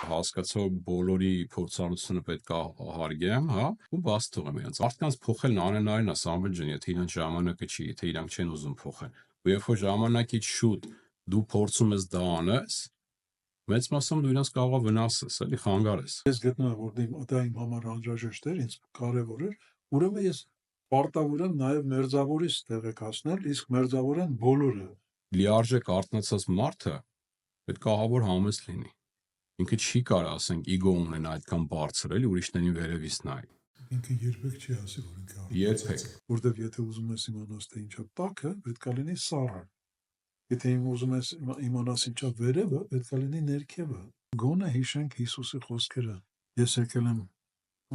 հասկացա որ բոլորի փորձառությունը պետք է հարգեմ, հա, ու բաց թողեմ իրենց։ Մարդկանց փոխելն անհնարին է, Սամվել ջան, եթե իրանց ժամանակը չի, եթե իրանք չեն ուզում փոխել։ Ու երբ որ ժամանակից շուտ դու փորձում ես դա անես, մեծ մասամբ դու իրենց կարող է վնասես, էլի խանգարես։ Ես գտնում եմ, որ դա իմ համար անհրաժեշտ էր, ինձ կարևոր էր, ուրեմն ես պարտավոր եմ նաև մերձավորից տեղեկացնել, իսկ մերձավորեն բոլորը։ Լիարժեք արթնացած մարդը պետք է ահավոր համեստ լինի։ Ինքը չի կարող, ասենք, իգո ունենա այդքան բարձր, էլի ուրիշներին վերևից նայ։ Ինքը երբեք չի ասի, որ ինքը Երբեք։ Որտեվ եթե ուզում ես իմանաս թե ինչա տակը, պետք է լինի սառը։ Եթե ուզում ես իմանաս ինչա վերևը, պետք է լինի ներքևը։ Գոնե հիշենք Հիսուսի խոսքերը։ Ես եկել եմ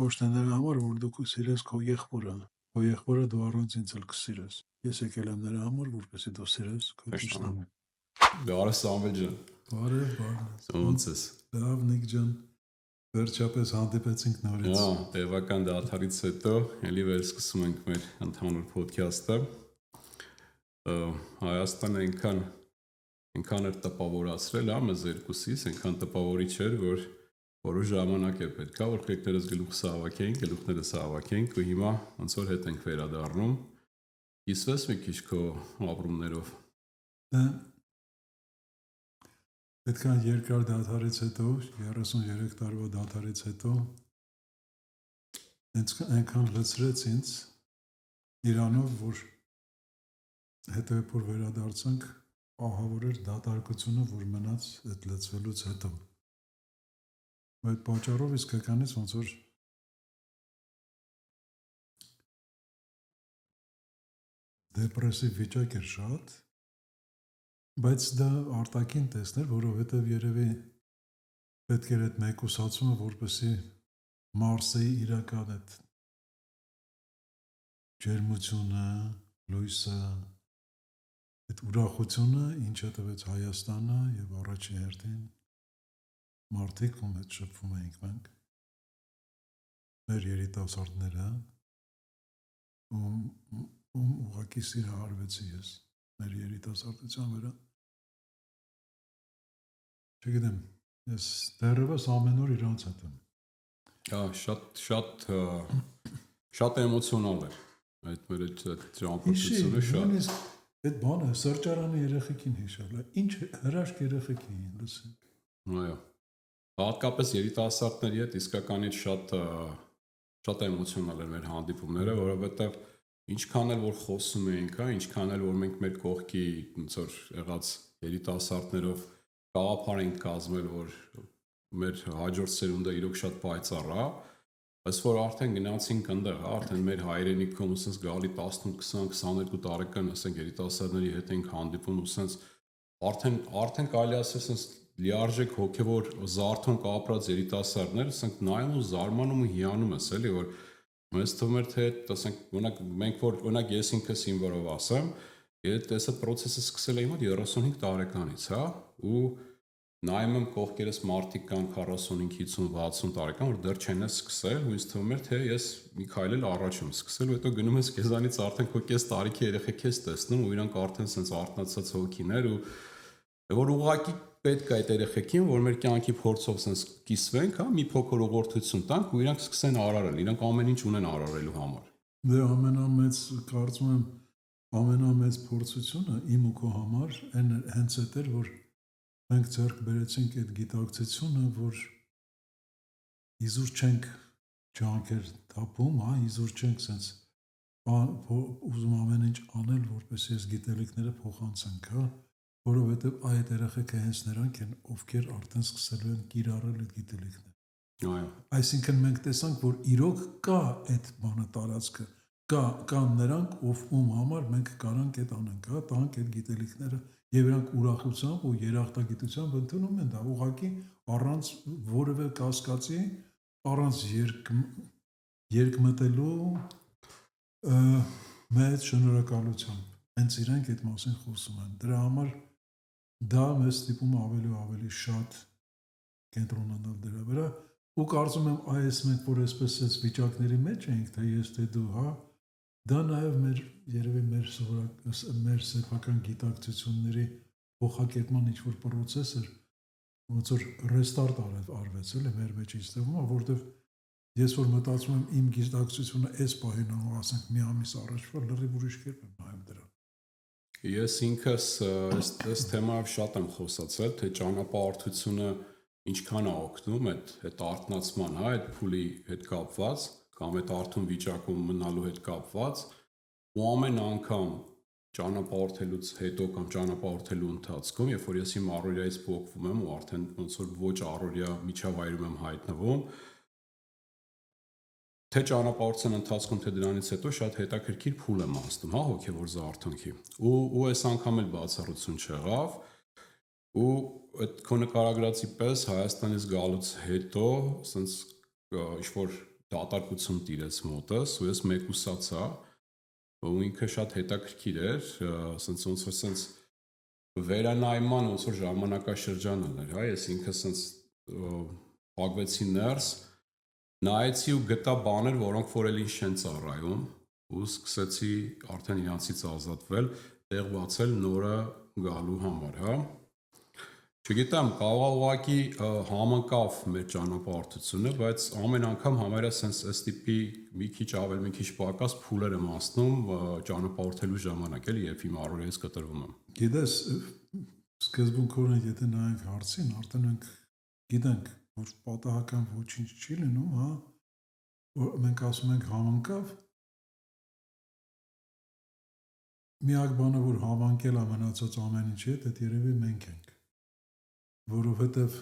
ոչ թե նրա համար, որ դու սիրես քո եղբորը, քո եղբորը դու առանց ինձ էլ կսիրես։ Ես եկել եմ նրա համար, որպեսզի դու սիրես քո տիրոջը։ Բարև Սամվել ջան։ Բարև։ Ոնց ես։ Լավ Նիկ ջան։ Վերջապես հանդիպեցինք նորից։ Հա, տևական դադարից հետո ելի վերսկսում ենք մեր ընդհանուր ոդքասթը։ Հայաստանը այնքան էր տպավորացրել, հա, մեզ երկուսից, այնքան տպավորիչ էր, որ որոշ ժամանակ է պետքա, որ գլուխներս հավաքենք ու հիմա ոնց որ հետ ենք վերադառնում։ Կիսվես մի քիչ քո ապրումներով։ Այդքան երկար դադարից հետո, 33 տարվա դադարից հետո այնքան լցրեց ինձ Իրանով, որ հետո երբ որ վերադարձանք, ահավոր էր դատարկությունը, որ մնաց այդ լցվելուց հետո։ Այդ պատճառով իսկականից ոնց որ դեպրեսիվ վիճակ էր շատ, բայց դա արտաքին տեսներ, որովհետև երևի պետք էր այդ մեկուսացումը, որպեսզի Մարսեի իրական այդ ջերմությունը, լույսը, այդ ուրախությունը, ինչը տվեց Հայաստանը եւ առաջին հերթին մարդիկ, ում հետ շփվում էինք մենք, մեր երիտասարդները, ում ուղղակի սիրահարվեցի ես մեր երիտասարդության վրա։ Չգիտեմ, ես դեռևս ամեն օր իրանց հետ եմ։ Հա, շատ էմոցիոնալ էր այդ մեր ճամփորդությունը շատ։ Այդ բանը սրճարանի երեխեքին հիշել է, ինչ հրաշք երեխեք էին, լսենք։ Այո։ Հատկապես երիտասարդների հետ իսկականից շատ էմոցիոնալ էր մեր հանդիպումները, որովհետև ինչքան էլ որ խոսում էինք, հա, ինչքան էլ որ մենք մեր կողքի ոնց որ եղած երիտասարդներով գաղափար ենք կազմել, որ մեր հաջորդ սերունդը իրոք շատ պայծառ է, բայց որ արդեն գնացինք այնտեղ, արդեն մեր հայրենիքում ասես գալի 18, 20, 22 տարեկան, ասենք երիտասարդների հետ ենք հանդիպում, ասես արդեն կարելի ասես ասես լիարժեք հոգևոր զարթոնք ապրած երիտասարդներ, ասենք նայում ու զարմանում ու հիանում ես, էլի որ մեզ թվում էր թե ասենք մենք որ օրինակ ես ինքս իմ որով ասեմ, ես այդ process-ը սկսել եմ 35 տարեկանից, հա, ու նայում եմ կողքերս մարդիկ կան 45, 50, 60 տարեկան, որ դեռ չեն սկսել, ու ինձ թվում էր թե ես մի քայլ էլ առաջ եմ սկսել, ու հետո գնում ես քեզանից արդեն քո կես տարիքի երեխեք ես տեսնում, ու իրանք արդեն sense արթնացած հոգիներ ու որ ուղղակի պետք է այդ երեխեքին, որ մեր կյանքի փորձով sense կիսվենք, հա, մի փոքր ուղղորդություն տանք ու իրանք սկսեն արարել, իրանք ամեն ինչ ունեն արարելու համար։ Դե ամենամեծ, կարծում եմ, ամենամեծ փորձությունը իմ ու քո համար հենց այդ էր, որ մենք ձեռք բերեցինք այդ գիտակցությունը, որ իզուր չենք ջանքեր թափում, հա, իզուր չենք sense ուզում ամեն ինչ անել, որպես ես գիտելիքները փոխանցենք, հա, որովհետև այդ երեխեքը հենց նրանք են, ովքեր արդեն սկսելու են կիրառել այդ գիտելիքները։ Այո։ Այսինքն մենք տեսանք, որ իրոք կա այդ բանը տարածքը, կան նրանք, ում համար մենք կարանք այդ անենք, հա, տանք այդ գիտելիքները, եւ նրանք ուրախությամբ ու երախտագիտությամբ ընդունում են դա, ուղղակի առանց որևէ կասկածի, առանց երկմտելու մեծ շնորհակալությամբ։ Հենց իրենք այդ մասին խոսում են։ Դրա համար դա մեզ ստիպում ավելի ու ավելի շատ կենտրոնանալ դրա վրա, ու կարծում եմ այս մենք որ այսպես այս վիճակների մեջ ենք, թե ես թե դու, հա, դա նաև մեր երևի մեր սեփական գիտակցությունների փոխակերպման ինչ-որ process էր, ոնց որ ռեստարտ արվեց էլի մեր մեջ ինձ թվում է, որովհետև ես որ մտածում եմ իմ գիտակցությունը այս պահին ասենք մի ամիս առաջվա լրիվ ուրիշ կերպ եմ նայում դրան։ Ես ինքս այս թեմայով շատ եմ խոսացել, թե ճանապարհորդությունը ինչքան է օգնում այդ արթնացման, հա, այդ փուլի հետ կապված, կամ այդ արթուն վիճակում մնալու հետ կապված, ու ամեն անգամ ճանապարհորդելուց հետո կամ ճանապարհորդելու ընթացքում, երբ որ ես իմ առօրյայից փոխվում եմ ու արդեն ոնց որ ոչ առօրյա միջավայրում եմ հայտնվում, թե ճանապարհորդության ընթացքում, թե դրանից հետո շատ հետաքրքիր փուլ եմ անցնում, հա, հոգևոր զարթոնքի։ Ու այս անգամ էլ բացառություն չեղավ, ու այդ քո նկարագրածի պես Հայաստանից գալուց հետո ասենց ինչ-որ դատարկություն տիրեց մոտս, ու ես մեկուսացա, ու ինքը շատ հետաքրքիր էր, ասենց ոնց որ ասենց վերանայման ոնց որ ժամանակաշրջանն էր, հա, ես ինքը ասենց փակվեցի ներս, նայեցի ու գտա բաներ, որոնք որ էլ ինձ չեն ծառայում, ու սկսեցի արդեն իրանցից ազատվել, տեղ բացել նորը գալու համար, հա։ Չգիտեմ, կարող է ուղղակի համընկավ մեր ճանապարհորդությունը, բայց ամեն անգամ համարյա sense այս տիպի մի քիչ ավել, մի քիչ պակաս փուլեր եմ անցնում ճանապարհորդելու ժամանակ, էլի երբ իմ առօրյայից կտրվում եմ։ Գիտես, սկզբունքորեն եթե նայենք հարցին, արդեն մենք գիտենք, որ պատահական ոչինչ չի լինում, հա, որ մենք ասում ենք համընկավ, միակ բանը, որ հավանկել է մնացած ամեն ինչի հետ, այդ երևի մենք ենք, որովհետև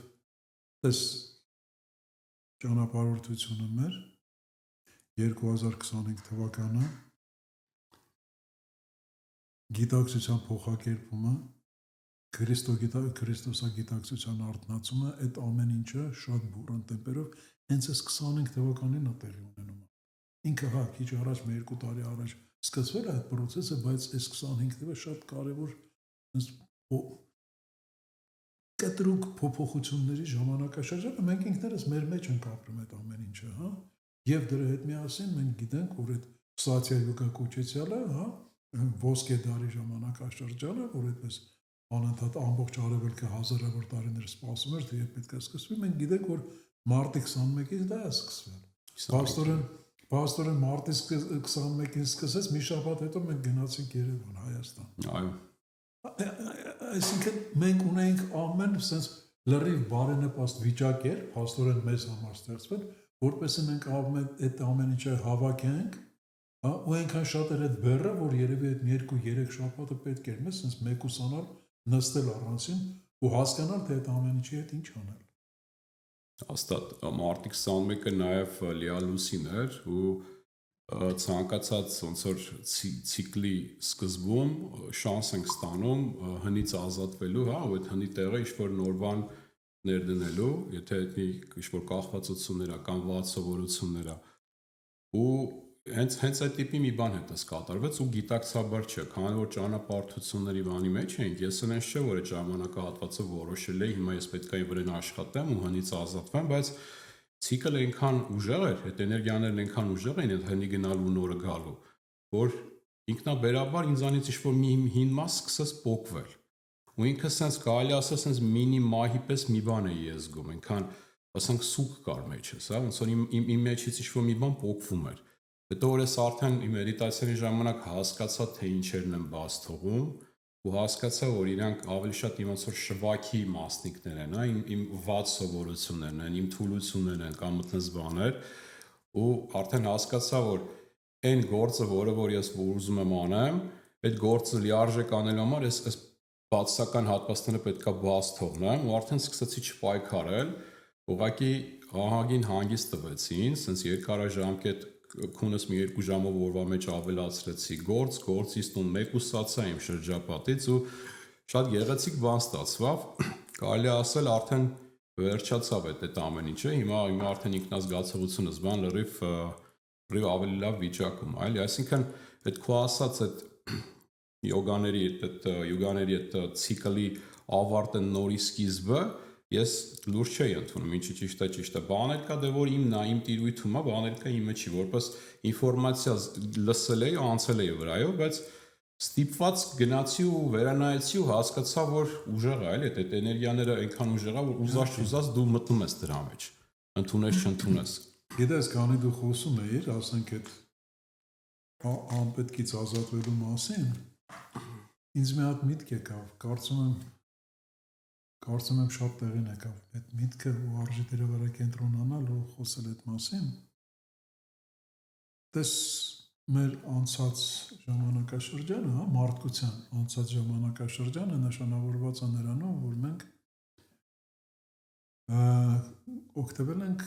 այս ճանապարհորդությունը մեր 2025 թվականը գիտակցության փոխակերպումը, քրիստոսագիտակցության արթնացումը, այդ ամեն ինչը շատ բուրըն տեմպերով հենց այս 25 թվականին է տեղի ունենում։ Ինքը հա քիչ առաջ, 2 տարի առաջ սկսվել է այդ process-ը, բայց այս 25 թվը շատ կարևոր կտրուկ փոփոխությունների ժամանակաշրջանը, մենք ինքներս մեր մեջ ենք ապրում այդ ամեն ինչը, հա, եւ դրա հետ միասին մենք գիտենք, որ այդ սացիա-յուգա կոչեցյալը, հա, ոսկե դարի ժամանակաշրջանը, որ այդպես անընդհատ ամբողջ արևելքը հազարավոր տարիներ սպասում էր, թե երբ պետք է սկսվի, մենք գիտենք, որ մարտի 21-ից դա է սկսվել։ Պաստորեն մարտի 21-ին սկսեց, մի շաբաթ հետո մենք գնացինք Երևան, Հայաստան։ Այո։ Այսինքն մենք ունենք ամեն sense լրիվ բարենպաստ վիճակ էր, պաստորեն մեզ համար ստեղծվել, որպեսզի մենք այդ ամեն ինչը հավաքենք, հա, ու այնքան շատ էր այդ բեռը, որ երևի այդ 2-3 շաբաթը պետք էր մեզ sense մեկուսանալ, նստել առանցին ու հասկանալ, թե այդ ամեն ինչի հետ ինչ անել։ Հաստատ մարտի 21-ը նաև լիալուսին էր ու ցանկացած ոնց որ ցիկլի սկզբում շանս ենք ստանում հնից ազատվելու, հա, ու այդ հնի տեղը ինչ-որ նոր բան ներդնելու, եթե դա ինչ-որ կախվածություններ կամ վատ սովորություններ է։ Ու հենց այդ տիպի մի բան հետս կատարվեց ու գիտակցաբար չէ, քանի որ ճանապարհորդությունների բանի մեջ ենք, ես այնպես չէ, որ այդ ժամանակահատվածը որոշել էի, հիմա ես պետք է վրան աշխատեմ ու հնից ազատվեմ, բայց ցիկլը այնքան ուժեղ էր, այդ էներգիաներն այնքան ուժեղ էին այդ հնի գնալու նորը գալու, որ ինքնաբերաբար ինձանից ինչ-որ մի հին մաս սկսեց պոկվել։ Ու ինքը sense կարելի ասել sense մինի մահի պես մի բան է ես զգում, այնքան ասենք սուկ կար մեջս, հա, ոնց որ իմ մեջից ինչ-որ մի բան պոկվում էր։ Հետո որ ես արդեն իմ մեդիտացիայի ժամանակ հասկացա, թե ինչերն եմ բաց թողում, ու հասկացա, որ իրանք ավելի շատ իմ ոնց որ շվաքի մասնիկներ են, հա, իմ վատ սովորություններն են, իմ թուլություններն են կամ մտնես բաներ, ու արդեն հասկացա, որ այն գործը, որը որ ես ուզում եմ անեմ, այդ գործը լիարժեք անելու համար ես այս բացասական հատվածները պետքա բաց թողնեմ, ու արդեն սկսեցի չպայքարել, ուղղակի ահագին հանգիստ տվեց ինձ, sense երկարաժամկետ քունս մի 2 ժամով օրվա մեջ ավելացրեցի գործից տուն մեկուսացա իմ շրջապատից ու շատ գեղեցիկ բան ստացվավ, կարելի ասել արդեն վերջացավ այդ ամեն ինչը, հիմա արդեն ինքնազգացողությունս բան լրիվ ավելի լավ վիճակում, այլ այսինքն այդ քո ասած այդ յոգաների այդ ցիկլի ավարտը նորի սկիզբը ես լուրջ չէի ընդունում, ինչի ճիշտ է, բաներ կա, դե որ իմն է, իմ տիրույթում է, բաներ կա իմը չի, որպես ինֆորմացիա լսել էի, անցել էի վրայով, բայց ստիպված գնացի ու վերանայեցի ու հասկացա, որ ուժեղ է, էլի այդ էներգիաները այնքան ուժեղ է, որ ուզած դու մտնում ես դրա մեջ։ Ընդունես չընդունես։ Գիտես, քանի դու խոսում էիր, ասենք այդ անպետքից ազատվելու մասին, ինձ մի հատ միտք եկավ, կարծում եմ շատ տեղին եկավ այդ միտքը ու արժի դրա վրա կենտրոնանալ ու խոսել այդ մասին։ Տես մեր անցած ժամանակաշրջանը, մարդկության անցած ժամանակաշրջանը նշանավորված է նրանով, որ մենք օգտվել ենք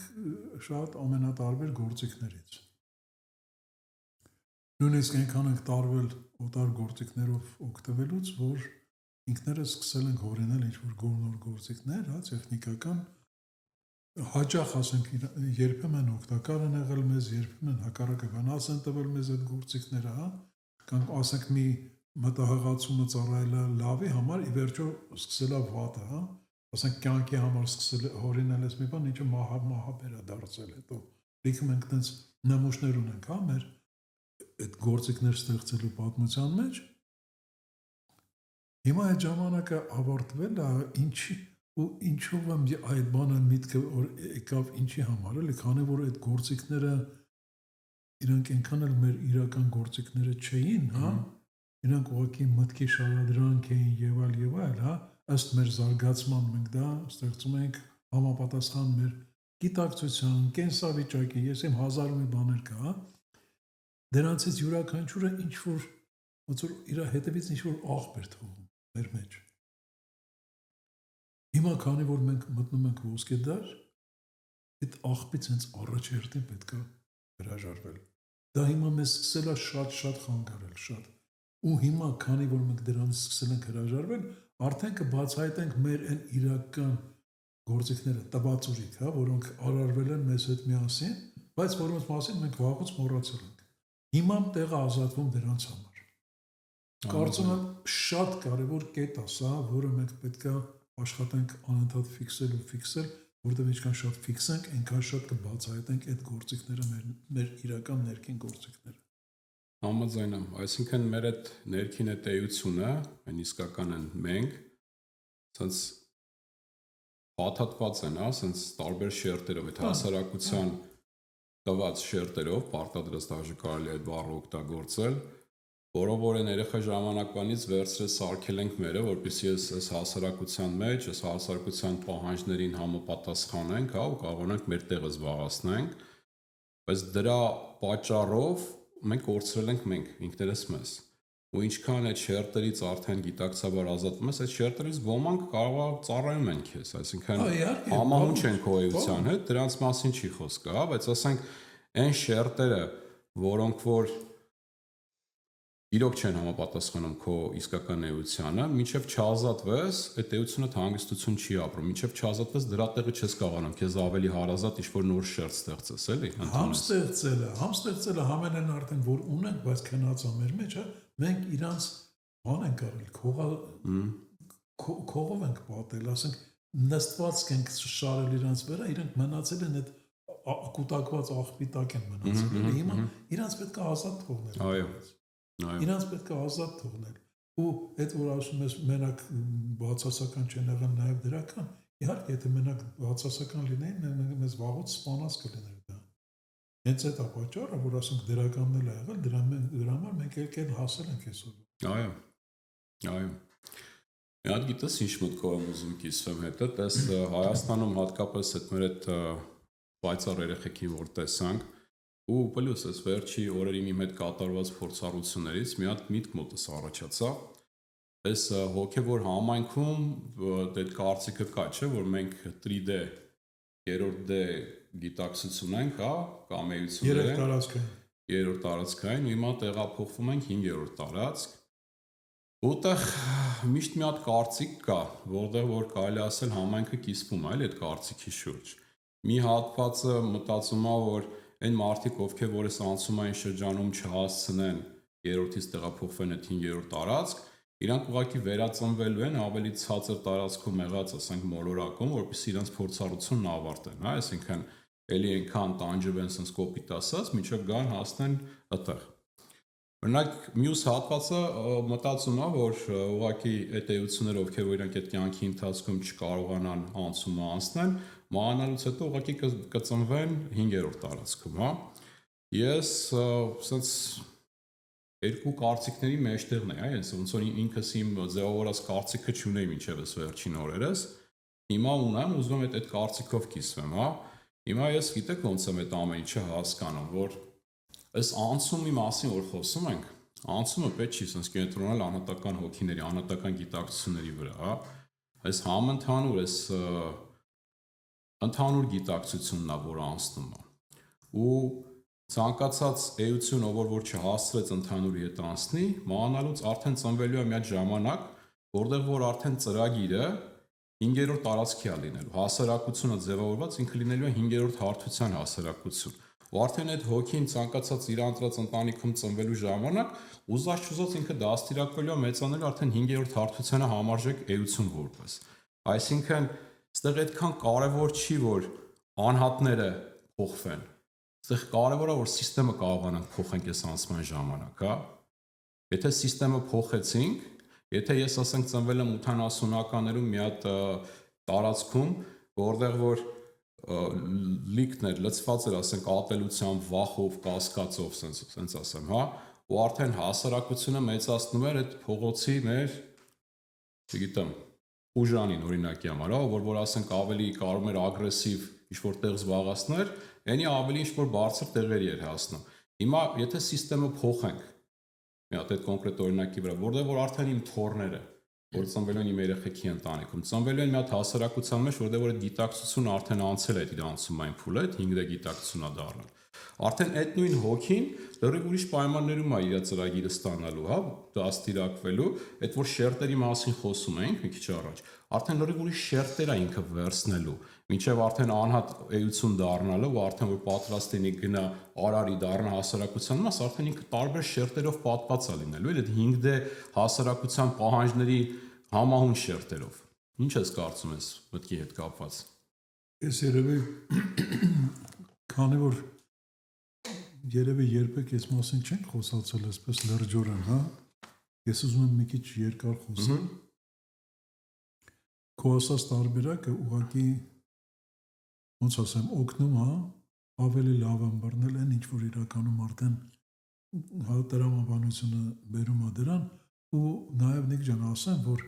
շատ ամենատարբեր գործիքներից։ Նույնիսկ այնքան ենք տարվել օտար գործիքներով օգտվելուց, որ ինքներս սկսել ենք հորինել ինչ-որ նոր գործիքներ, տեխնիկական, հաճախ ասենք երբեմն օգտակար են եղել մեզ, երբեմն հակառակը վնաս են տվել մեզ այդ գործիքները, կամ ասենք մի մտահղացումը ծառայել է լավի համար, ի վերջո սկսել է վատը, ասենք կյանքի համար սկսել հորինել ես մի բան, ինչը մահաբեր է դարձել հետո։ Լիքը մենք տենց նմուշներ ունենք, մեր այդ գործիքներ ստեղծելու պատմության մեջ։ Հիմա այդ ժամանակը ավարտվել է, ինչով եմ այդ բանը միտքը եկավ ինչի համար, էլի, քանի որ այդ գործիքները իրանք այնքան էլ մեր իրական գործիքները չէին, իրանք ուղղակի մտքի շարադրանք էին եւ այլ, ըստ մեր զարգացման մենք դա ստեղծում ենք համապատասխան մեր գիտակցության, կենսավիճակի, ես իմ հազար մի բաներ կա, դրանցից յուրաքանչյուրը ինչ-որ ոնց որ իր հետևից ինչ-որ աղբեր թողում մեր մեջ։ Հիմա քանի որ մենք մտնում ենք ոսկե դար, այդ աղբից հենց առաջերտին պետք է հրաժարվել։ Դա հիմա մեզ սկսել է շատ խանգարել, շատ։ Ու հիմա քանի որ մենք դրանից սկսել ենք հրաժարվել, արդեն կբացահայտենք մեր այն իրական գործիքները, տվածուրիկ, որոնք արարվել են մեզ հետ միասին, բայց որոնց մասին մենք վաղուց մոռացել ենք։ Հիմա տեղը ազատվում դրանց համար։ Կարծում եմ շատ կարևոր կետ է սա, որը մենք պետք է աշխատենք անընդհատ ֆիքսել, որտեղ ինչքան շատ ֆիքսենք, այնքան շատ կբացահայտենք այդ գործիքները, մեր իրական ներքին գործիքները։ Համաձայն եմ, այսինքն մեր այդ ներքին էությունը, այն իսկական են մենք, ցած փաթաթված են, ցած տարբեր շերտերով, այդ հասարակության տված շերտերով, պարտադրած դաժե կարելի է այդ բառը օգտագործել, որով որ այն երեխա ժամանակվանից վերցրել սարքել ենք մերը, որպեսզի այս հասարակության մեջ, այս հասարակության պահանջներին համապատասխանենք, ու կարողանանք մեր տեղը զբաղեցնենք, բայց դրա պատճառով մենք կորցրել ենք մենք ինքներս մեզ։ Ու ինչքան այդ շերտերից արդեն գիտակցաբար ազատվում ես, այդ շերտերից ոմանք կարող է ծառայում են քեզ, այսինքն համահունչ են քո էության հետ, դրանց մասին չի խոսքը, բայց ասենք այն շերտերը, որոնք որ իրոք չեն համապատասխանում քո իսկական էությանը, մինչև չազատվես, այդ էությունը հանգստություն չի ապրում, մինչև չազատվես դրա տեղը չես կարողանում, քեզ ավելի հարազատ ինչ-որ նոր շերտ ստեղծես, էլի։ Համ ստեղծելը համենայն արդեն որ ունենք, բայց քնած է մեր մեջ, մենք իրանց բան ենք արել, քողով ենք պատել, ասենք նստված ենք շարել իրանց վրա, իրենք մնացել են այդ կուտակված աղբի տակ են մնացել, հիմա իրանց պետք է ազատ թողնել։ Այո։ Իրանց պետք է ազատ թողնել։ Ու այդ որ ասում ես մենակ բացասական չեն եղել նաև դրական, իհարկե եթե մենակ բացասական լինեին, մեզ վաղուց սպանած կլիներ դա։ Հենց այդ է պատճառը, որ ասենք դրականն էլ ա եղել, դրա համար մենք եկել հասել ենք այսօր։ Այո։ Մի հատ գիտես ինչ մտքով եմ ուզում կիսվեմ հետը, տես Հայաստանում հատկապես այդ մեր այդ պայծառ երեխեքին որ տեսանք, ու պլյուս այս վերջի օրերի մի հետ կատարված փորձառություններից մի հատ միտք մոտս առաջացավ։ Այս հոգևոր համայնքում այդ կարծիքը կա, չէ, որ մենք 3D, երրորդ D գիտակցություն ենք, կամ էություններ ենք, երրորդ տարածքային, ու հիմա տեղափոխվում ենք 5-րդ տարածք։ Որտեղ միշտ մի հատ կարծիք կա, որտեղ որ կարելի ասել համայնքը կիսվում է, այդ կարծիքի շուրջ։ Մի հատվածը մտածում է, որ այն մարդիկ, ովքեր որ այս անցումային շրջանում չհասցնեն երրորդից տեղափոխվեն այդ 5-րդ տարածք, իրանք ուղղակի վերածնվելու են ավելի ցածր տարածքում եղած, ասենք մոլորակում, որպեսզի իրանք փորձառությունն ավարտեն, այսինքն էլի այնքան տանջվեն, sense կոպիտ ասած, մինչև գան հասնեն այդտեղ։ Օրինակ մյուս հատվածը մտածում է, որ ուղղակի այդ էությունները, ովքեր օրինակ այդ կյանքի ընթացքում չկարողանան անցումը անցնել, մահանալուց հետո ուղղակի կծնվեն 5-րդ տարածքում, հա։ Ես ասենց երկու կարծիքների մեջտեղն եմ, այս ոնց որ ինքս իմ ձևավորած կարծիքը չունեի մինչև վերջին օրերս։ Հիմա ունեմ, ուզում եմ այդ կարծիքով կիսվեմ, հա։ Հիմա ես գիտեք ոնց եմ այդ ամեն ինչը հասկանում, որ այս անցումի մասին որ խոսում ենք, անցումը պետք չի sense կենտրոնալ անհատական հոգիների, անհատական գիտակցությունների վրա, հա։ Այս համընդհանուր այս ընդհանուր գիտակցությունն է, որ անցնում է։ Ու ցանկացած էություն, ով որ չհասցրեց ընդհանուրի հետ անցնի, մահանալուց արդեն ծնվելու է մի հատ ժամանակ, որտեղ որ արդեն ծրագիրը 5-րդ տարածքի է լինելու։ Հասարակությունը ձևավորված ինքը լինելու է 5-րդ հարթության հասարակություն։ Ու արդեն այդ հոգին ցանկացած իր ընտրած ընտանիքում ծնվելու ժամանակ ուզած-չուզած ինքը դաստիարակվելու է մեծանելու արդեն 5-րդ հարթությանը համարժեք էություն որպես։ Այսինքն, այստեղ այդքան կարևոր չի, որ անհատները փոխվեն։ Այստեղ կարևորը որ համակարգը կարողանանք փոխենք այս անցման ժամանակ, հա։ Եթե համակարգը փոխեցինք, եթե ես ասենք ծնվել եմ 80-ականներում մի հատ տարածքում, որտեղ որ լիքն էր, լցված էր, ասենք ատելությամբ, վախով, կասկածով, սենց ասեմ, հա, ու արդեն հասարակությունը մեծացնում էր այդ փողոցի մեր, չգիտեմ, ուժանին օրինակի համար, հա, որ ասենք ավելի կարող էր ագրեսիվ ինչ-որ տեղ զբաղացներ, այնի ավելի ինչ-որ բարձր տեղերի էր հասնում։ Հիմա եթե համակարգը փոխենք, մի հատ այդ կոնկրետ օրինակի վրա, որտեղ որ արդեն իմ թոռները, որ ծնվելու են իմ երեխեքի ընտանիքում, ծնվելու են մի հատ հասարակության մեջ, որտեղ որ այդ գիտակցությունը արդեն անցել է իր անցումային փուլը, այդ 5D գիտակցությունն է դառնում։ Արդեն այդ նույն հոգին լրիվ ուրիշ պայմաններում է իր ծրագիրը ստանալու, հա, դաստիարակվելու, այդ որ շերտերի մասին խոսում էինք մի քիչ առաջ, արդեն լրիվ ուրիշ շերտեր է ինքը վերցնելու, մինչև արդեն անհատ էություն դառնալը ու արդեն որ պատրաստ լինի գնա արարի դառնա հասարակության մաս, արդեն ինքը տարբեր շերտերով պատված է լինելու, այդ 5D հասարակության պահանջների համահուն շերտերով։ Ինչ ես կարծում ես մտքի հետ կապված։ Ես երևի քանի որ երևի երբեք այս մասին չենք խոսացել այսպես լրջորեն, հա։ Ես ուզում եմ մի քիչ երկար խոսել։ Քո ասած տարբերակը ուղղակի ոնց ասեմ, օգնում է ավելի լավ ըմբռնել այն ինչ որ իրականում արդեն տրամաբանությունը բերում է դրան ու նաև Նիկ ջան ասեմ, որ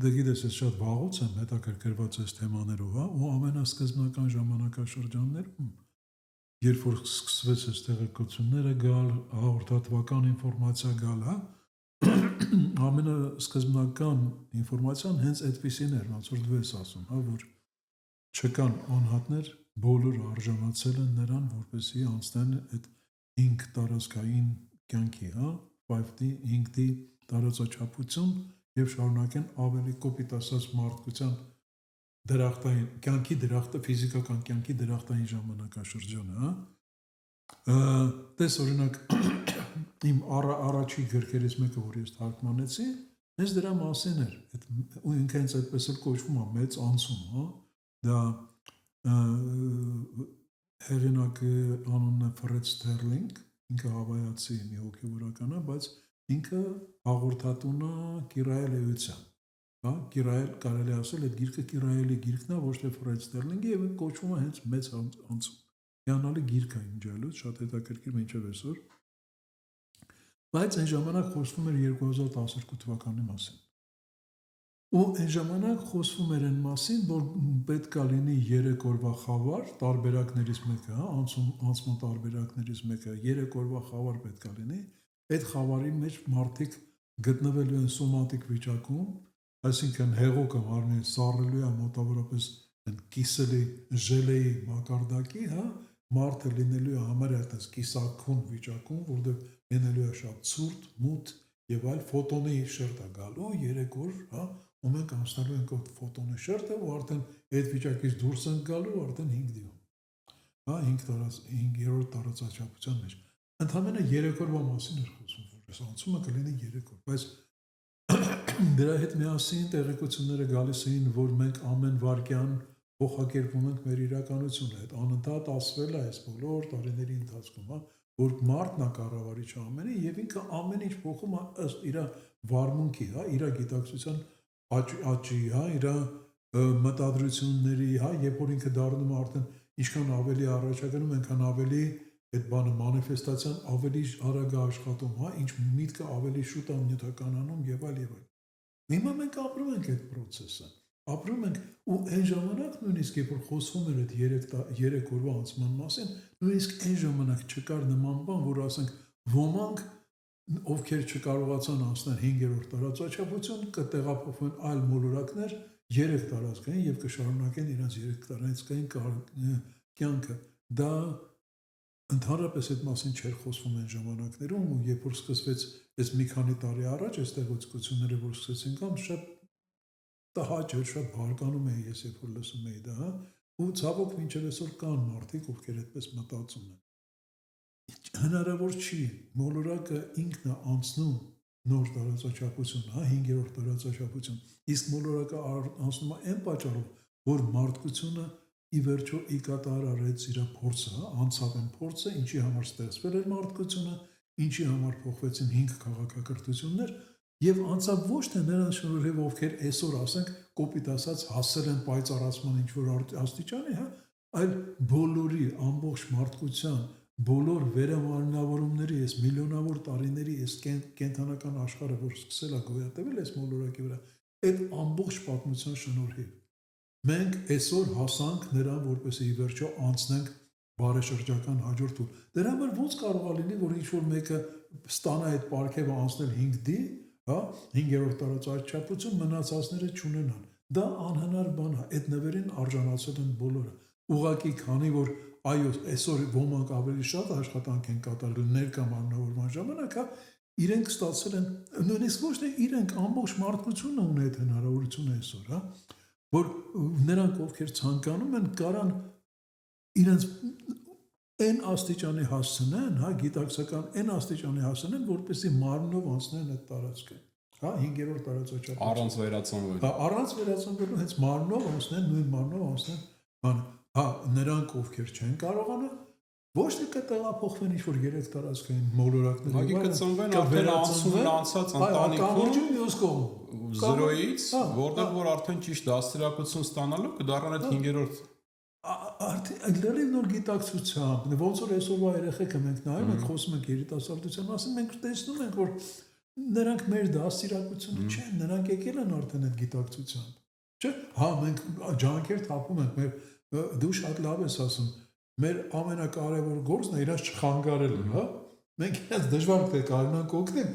դե գիտես ես շատ վաղուց եմ հետաքրքրված այս թեմաներով, հա, ու ամենասկզբնական ժամանակաշրջաններում երբ որ սկսվեց այս տեղեկությունները գալ, հաղորդատվական ինֆորմացիա գալ, հա, ամենասկզբնական ինֆորմացիան հենց այդպիսին էր, ոնց որ դու ես ասում, հա, որ չկան անհատներ, բոլորը արժանացել են նրան, որպեսզի անցնեն այդ 5 տարածքային կյանքի, հա, 5D, 5D տարածաչափություն եւ շարունակեն ավելի կոպիտ ասած մարդկության դրախտային կյանքի դրախտը ֆիզիկական կյանքի դրախտային ժամանակաշրջանը, հա։ Տես օրինակ իմ առաջի գրքերից մեկը, որ ես թարգմանեցի, հենց դրա մասին էր, ու ինքը հենց այդպես էլ կոչվում է մեծ անցում, հա։ Դա հեղինակը անունն է Ֆրեդ Ստերլինգ, ինքը հավայացի մի հոգևորական է, բայց ինքը հաղորդատուն է Կիրայել էության, հա, Կիրայել կարելի ասել, այդ գիրքը Կիրայելի գիրքն է, ոչ թե Ֆրեդ Ստերլինգի, եւ կոչվում է հենց մեծ անցում։ Հիանալի գիրք է իմջալուց, շատ հետաքրքիր մինչև այսօր։ Բայց այն ժամանակ խոսվում էր 2012 թվականի մասին։ Ու այն ժամանակ խոսվում էր այն մասին, որ պետք է լինի 3 օրվա խավար, տարբերակներից մեկը, հա, անցման տարբերակներից մեկը 3 օրվա խավար պետք է լինի։ Այդ խավարի մեջ մարդիկ գտնվելու են սոմատիկ վիճակում, այսինքն հեղուկը մարմին սառելու է մոտավորապես կիսելի ժելեի մակարդակի, հա, մարդը լինելու է համարյա այդպես կիսաքուն վիճակում, որտեղ լինելու է շատ ցուրտ, մութ եւ այլ ֆոտոնի շերտ է գալու 3 օր, հա, ու մենք անցնելու ենք այդ ֆոտոնի շերտը ու արդեն այդ վիճակից դուրս ենք գալու արդեն 5D-ում, հա, 5-րդ տարածաչափության մեջ։ Ընդհանրապես 3 օրվա մասին էր խոսում, որ այս անցումը կլինի 3 օր, բայց դրա հետ միասին տեղեկությունները գալիս էին, որ մենք ամեն վայրկյան փոխակերպում ենք մեր իրականությունը, այդ անընդհատ ասվել է այս բոլոր տարիների ընթացքում, հա, որ մարդն է կառավարիչը ամենը եւ ինքը ամեն ինչ փոխում է ըստ իր վարմունքի, հա, իր գիտակցության աճի, հա, իր մտադրությունների, հա, երբ որ ինքը դառնում է արդեն ինչքան ավելի առաջագնում, այնքան ավելի այդ բանը մանիֆեստացիան ավելի արագ է աշխատում, հա, ինչ միտքը ավելի շուտ է նյութականանում եւ այլ եւ այլ։ Հիմա մենք ապրում ենք այդ process-ը։ Ապրում ենք ու այն ժամանակ նույնիսկ երբ որ խոսվում էր այդ 3 օրվա անցման մասին, նույնիսկ այն ժամանակ չկար նման բան, որ ասենք ոմանք ովքեր չկարողացան անցնել 5-րդ տարածաչափություն, կտեղափոխվեն այլ մոլորակներ 3 տարածքային եւ կշարունակեն իրենց 3 տարածքային կյանքը։ Դա ընդհանրապես այդ մասին չէր խոսվում այն ժամանակներում, ու երբ որ սկսվեց այս մի քանի տարի առաջ այս տեղեկությունները, որ սկսեցին կամ շատ տհաճ էր, շատ բարկանում էի ես, երբ որ լսում էի դա, հա, ու ցավոք մինչև այսօր կան մարդիկ, ովքեր այդպես մտածում են։ Հնարավոր չի, մոլորակը ինքն է անցնում նոր տարածաչափություն, հա, 5-րդ տարածաչափություն, իսկ մոլորակը անցնում է այն պատճառով, որ մարդկությունը ի վերջո ի կատար արեց իր փորձը, հա, անցավ այն փորձը, ինչի համար ստեղծվել էր մարդկությունը, ինչի համար փոխվեցին 5 քաղաքակրթություններ եւ անցավ ոչ թե նրանց շնորհիվ, ովքեր այսօր ասենք կոպիտ ասած հասել են պայծառացման ինչ որ աստիճանի, հա, այլ բոլորի ամբողջ մարդկության բոլոր վերամարմնավորումների այս միլիոնավոր տարիների այս կենթանական աշխարհը, որ սկսել է գոյատևել այս մոլորակի վրա, այդ ամբողջ պատմության շնորհիվ մենք այսօր հասանք նրան, որպեսզի ի վերջո անցնենք բարեշրջական հաջորդ ուր։ Դրա համար ոնց կարող է լինի, որ ինչ-որ մեկը ստանա այդ պարգևը անցնել 5D, հա, 5-րդ տարածաչափություն, մնացածները չունենան։ Դա անհնար բան է, այդ նվերին արժանացել են բոլորը։ Ուղղակի քանի որ այո, այսօր ոմանք ավելի շատ աշխատանք են կատարել ներկա մարմնավորման ժամանակ, հա, իրենք ստացել են, նույնիսկ ոչ թե իրենք, ամբողջ մարդկությունը ունի այդ հնարավորությունը այսօր, հա, որ նրանք ովքեր ցանկանում են կարան իրենց այն աստիճանի հասցնեն, հա, գիտակցական այն աստիճանի հասցնեն, որպեսզի մարմնով անցնեն այդ տարածքը, հա, 5-րդ տարածաչափություն։ Առանց վերացնվելու։ Հա, առանց վերացնվելու հենց մարմնով անցնեն, նույն մարմնով անցնեն, բան, հա, նրանք ովքեր չեն կարողանում, ոչ թե կտեղափոխվեն ինչ-որ 3 տարածքային մոլորակներ, ուղղակի կծնվեն արդեն անցումն անցած ընտանիքում մյուս կողմ 0-ից, որտեղ որ արդեն ճիշտ դաստիարակություն ստանալու կդառնան այդ 5-րդ արդեն լրիվ նոր գիտակցությամբ, ոնց որ այսօրվա երեխեքը մենք նայում ենք, խոսում ենք երիտասարդության մասին, մենք տեսնում ենք, որ նրանք մեր դաստիարակությունը չեն, նրանք եկել են արդեն այդ գիտակցությամբ, չէ՞, հա, մենք ջանքեր թափում ենք, դու շատ լավ ես ասում, մեր ամենակարևոր գործն է իրաց չխանգարելը, հա, մենք իրաց դժվար թե կարողանանք օգնել,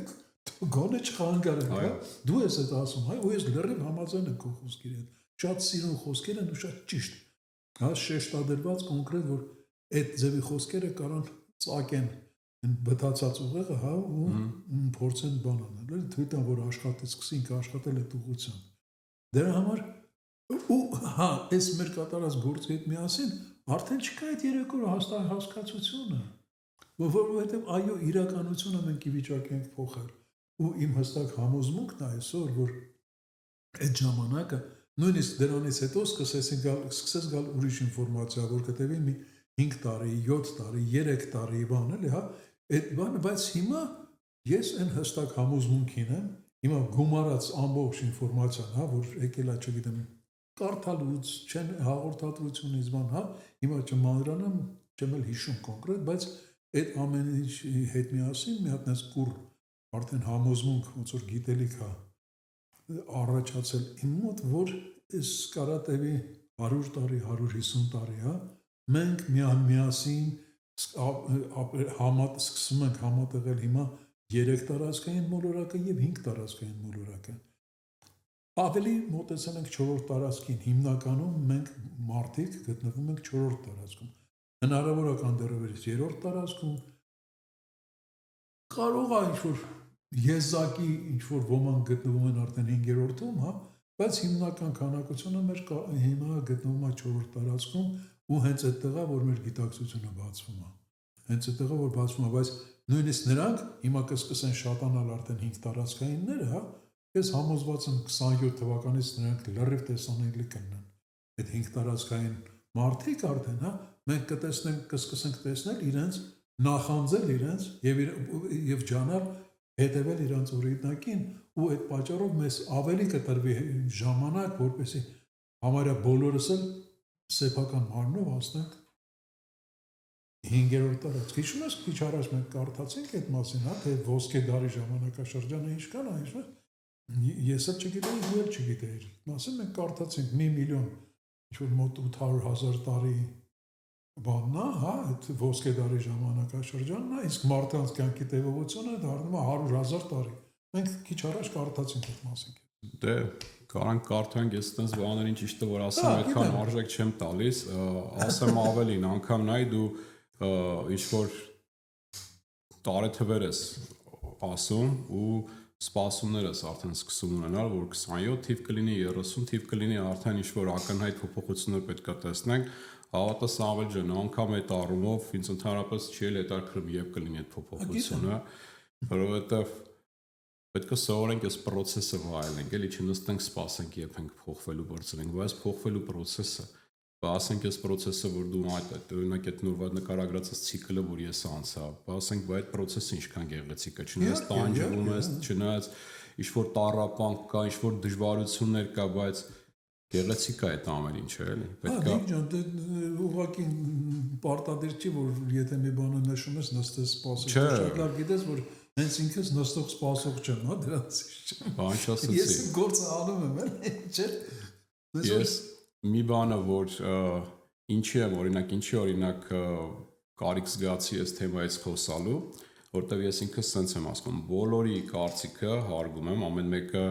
գոնե չխանգարենք, հա, դու ես այդ ասում, հա, ու ես լրիվ համաձայն եմ քո խոսքերի հետ, շատ սիրուն խոսքեր են ու շատ ճիշտ, հա, շեշտադրված կոնկրետ, որ այդ ձևի խոսքերը կարան ծակեն բթացած ուղեղը, հա, ու փորձեն բան անել, թույլ տան, որ սկսենք աշխատել այդ ուղղությամբ։ Դրա համար ու հա, այս մեր կատարած գործի հետ միասին արդեն չկա այդ 3 օրը հաստատ հասկացությունը, որովհետև այո, իրականությունը մենք ի վիճակի ենք փոխել։ Ու իմ հստակ համոզմունքն է այսօր, որ այդ ժամանակը նույնիսկ դրանից հետո սկսեց գալ ուրիշ ինֆորմացիա, որ կտևի մի 5 տարի, 7 տարի, 3 տարի բան էլի, հա, այդ բանը, բայց հիմա ես այն հստակ համոզմունքին եմ, հիմա գումարած ամբողջ ինֆորմացիան, հա, որ եկել է, չգիտեմ, կարդալուց, չեն հաղորդատվությունից բան, հա, հիմա չմանրանամ, չեմ էլ հիշում կոնկրետ, բայց այդ ամեն ինչի հետ միասին մի հատ նես կուռ արդեն համոզմունք, ոնց որ գիտելիք է առաջացել իմ մոտ, որ այս կարա տևի 100 տարի, 150 տարի, հա, մենք միասին սկսում ենք համատեղել հիմա 3 տարածքային մոլորակը եւ 5 տարածքային մոլորակը։ Ավելի մոտեցել ենք 4-րդ տարածքին, հիմնականում մենք մարդիկ գտնվում ենք 4-րդ տարածքում։ Հնարավոր է կան դեռևս 3-րդ տարածքում, կարող է ինչ-որ եզակի ինչ-որ ոմանք գտնվում են արդեն 5-րդում, հա, բայց հիմնական քանակությունը մեր հիմա գտնվում է 4-րդ տարածքում ու հենց այդտեղ է, որ մեր գիտակցությունը բացվում է։ Հենց այդտեղ է, որ բացվում է, բայց նույնիսկ նրանք հիմա կսկսեն շատանալ արդեն 5 տարածքայինները, հա, ես համոզված եմ 27 թվականից նրանք լրիվ տեսանելի կլինեն։ Այդ 5 տարածքային մարդիկ արդեն, հա, մենք կսկսենք տեսնել իրենց նախանձել իրենց եւ ջանալ հետևել իրենց օրինակին ու այդ պատճառով մեզ ավելի կտրվի ժամանակ, որպեսզի համարյա բոլորս էլ սեփական մարմնով հասնենք 5-րդ տարած։ Հիշում ես քիչ առաջ մենք կարդացինք այդ մասին, հա, թե ոսկե դարի ժամանակաշրջանը ինչ կան, հիշում ես։ Ես էլ չգիտեի, ու էլ չգիտեի։ Մասը մենք կարդացինք 1 միլիոն ինչ-որ մոտ 800,000 տարի բանն է, հա, այդ ոսկե դարի ժամանակաշրջանն է, իսկ մարդկանց կյանքի տևողությունը դառնում է 100,000 տարի։ Մենք քիչ առաջ կարդացինք այդ մասին։ Դե կարանք կարդանք, ես այդպես բաներին ճիշտը որ ասեմ, այդքան արժեք չեմ տալիս, ասեմ ավելին, անգամ նայ դու ինչ որ տարեթվեր ես ասում ու սպասումներ ես արդեն սկսում ունենալ, որ 27 թիվ կլինի, 30 թիվ կլինի, արդեն ինչ որ ակնհայտ փոփոխություններ պետք է տեսնենք, հավատաս Սամվել ջան, անգամ այդ առումով ինձ ընդհանրապես չի էլ հետաքրքրում եւ կլինի այդ փոփոխությունը, որովհետեւ պետք է սովորենք այս process-ը վայելենք, էլի չնստենք սպասենք երբ ենք փոխվելու բարձրենք, բայց փոխվելու process-ը, ասենք այս process-ը, որ դու օրինակ այդ նորվա նկարագրածած ցիկլը, որ ես անցա, ասենք բայց այդ process-ը ինչքան գեղեցիկ է, չնայած տանջվում ես, չնայած ինչ որ տառապանք կա, ինչ որ դժվարություններ կա, բայց գեղեցիկ է այդ ամեն ինչը, էլի։ Պետք է ջան, դե ուղղակի պարտադիր չի, որ եթե մի բանը նշում ես, նստես սպասես, շատ լավ գիտես, որ հենց ինքս նստող սպասող չեմ, հա, դրանից չեմ։ Բան չասեցի։ Ես գործը անում եմ, չէ՞։ Ես մի բանը, որ ինչի օրինակ կարիք զգացի այս թեմայից խոսալու, որտեղ ես ինքս sense եմ ասում, բոլորի կարծիքը հարգում եմ, ամեն մեկը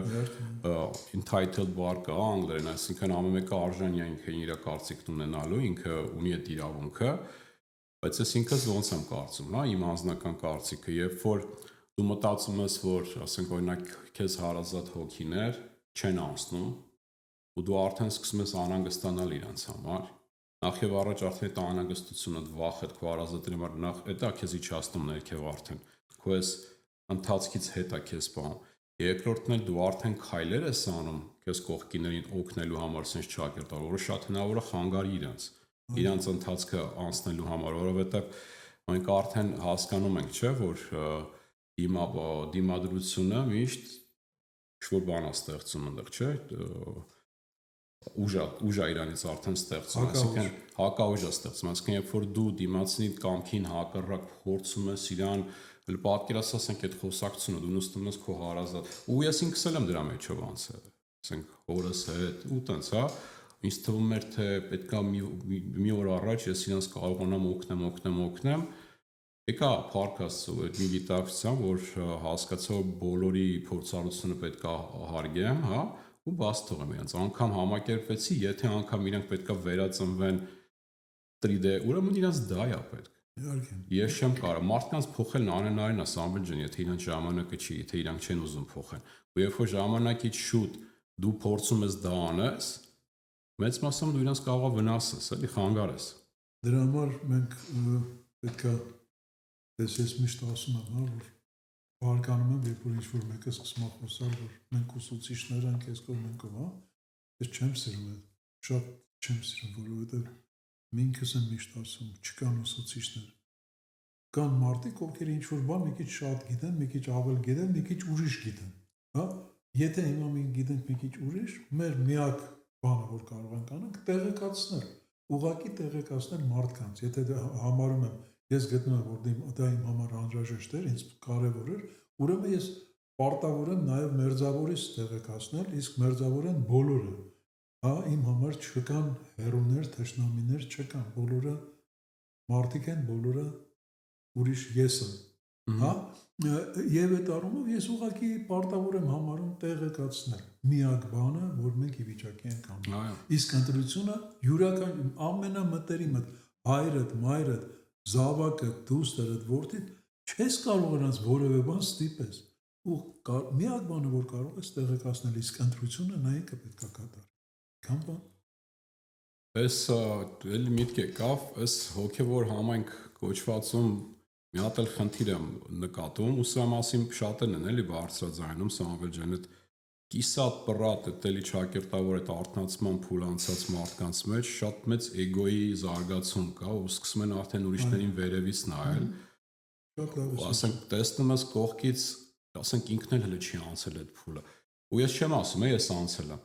entitled բառ կա անգլերեն, այսինքն ամեն մեկը արժանի է ինքը իր կարծիքն ունենալու, ինքը ունի այդ իրավունքը, բայց ես ինքս ոնց եմ կարծում, հա, իմ անձնական կարծիքը, երբ որ դու մտածում ես, որ ասենք օրինակ քեզ հարազատ հոգիներ չեն անցնում, ու դու արդեն սկսում ես անհանգստանալ իրենց համար, նախ եւ առաջ արդեն այդ անհանգստությունը, վախը, քո հարազատների համար նախ դա քեզ իջացնում ներքև արդեն, քո այս ընթացքից հետ է քեզ բան, երկրորդն էլ դու արդեն քայլեր ես անում քեզ կողքիներին օգնելու համար, sense չակերտալ, որը շատ հնարավոր է խանգարի իրենց ընթացքը անցնելու համար, որովհետեւ մենք արդեն հասկանում ենք, չէ, որ դիմադրությունը միշտ ինչ-որ բան է ստեղծում այնտեղ, չէ, ուժա իրանից արդեն ստեղծում, այսինքն հակաուժ է ստեղծում, այսինքն երբ որ դու դիմացնի կամքին հակառակ փորձում ես իրան, պատկերացրու ասենք այդ խոսակցությունը դու նստում ես քո հարազատ, ու ես ինքս էլ եմ դրա մեջով անցել, ասենք հորս հետ ու տենց, հա, ինձ թվում էր թե պետքա մի օր առաջ ես իրանց կարողանամ օգնեմ, եկա փառք Աստծո, այդ մի գիտակցությամբ, որ հասկացա, որ բոլորի փորձառությունը պետքա հարգեմ, հա, ու բաց թողեմ իրենց, անգամ համակերպվեցի, եթե անգամ իրանք պետքա վերածնվեն 3D, ուրեմն իրենց դա է պետք։ Ես չեմ կարող, մարդկանց փոխելն անհնարին է, Սամվել ջան, եթե իրանք ժամանակը չի, եթե իրանք չեն ուզում փոխեն։ Ու երբ որ ժամանակից շուտ դու փորձում ես դա անես, մեծ մասամբ դու իրանք կարող ես վնասես, էլի խանգարես։ Դրա համար մենք պետքա ես միշտ ասում եմ, հա, որ բարգանում եմ, երբ որ ինչ-որ մեկը սկսում է խոսալ, որ մենք ուսուցիչներ ենք, ես կողմենք ով, հա, ես չեմ սիրում այդ, շատ չեմ սիրում, որովհետև ինքս եմ միշտ ասում, չկան ուսուցիչներ, կան մարդիկ, ովքեր ինչ-որ բան մի քիչ շատ գիտեն, մի քիչ ավել գիտեն, մի քիչ ուրիշ գիտեն, հա, եթե հիմա մենք գիտենք մի քիչ ուրիշ, մեր միակ բանը, որ կարող ենք անենք, տեղեկացնել, ուղղակի տեղեկացնել մարդկանց, եթե համարում եմ ես գտնում եմ, որ դա իմ համար անհրաժեշտ էր, ինձ կարևոր էր, ուրեմն ես պարտավոր եմ նաև մերձավորից տեղեկացնել, իսկ մերձավոր են բոլորը, հա, իմ համար չկան հերոներ, թշնամիներ չկան, բոլորը մարդիկ են, բոլորը ուրիշ ես եմ, հա, եւ այդ առումով ես ուղղակի պարտավոր եմ համարում տեղեկացնել, միակ բանը, որ մենք ի վիճակի ենք անում, իսկ ընտրությունը յուրական ամենամտերիմը հայրդ, մայրդ զավակը, դուստերդ, որդիդ չես կարող նրանց որևէ բան ստիպես ու միակ բանը որ կարող ես տեղեկացնել իսկ ընտրությունը նա ինքը պետք է կատարի կամ բան Այս էլի միտք եկավ, այս հոգևոր համայնք կոչվածում մի հատ էլ խնդիր եմ նկատում ու սա մասին շատերն են էլի բարձրաձայնում Սամվել ջան այդ կիսատ պրատ այդ էլի ճակերտավոր այդ արթնացման փուլ անցած մարդկանց մեջ շատ մեծ էգոյի զարգացում կա ու սկսում են արդեն ուրիշներին վերևից նայել Շատ լավ է։ ասենք տեսնում ես կողքից, ասենք ինքն էլ հələ չի անցել այդ փուլը։ Ու ես չեմ ասում, ես անցել եմ։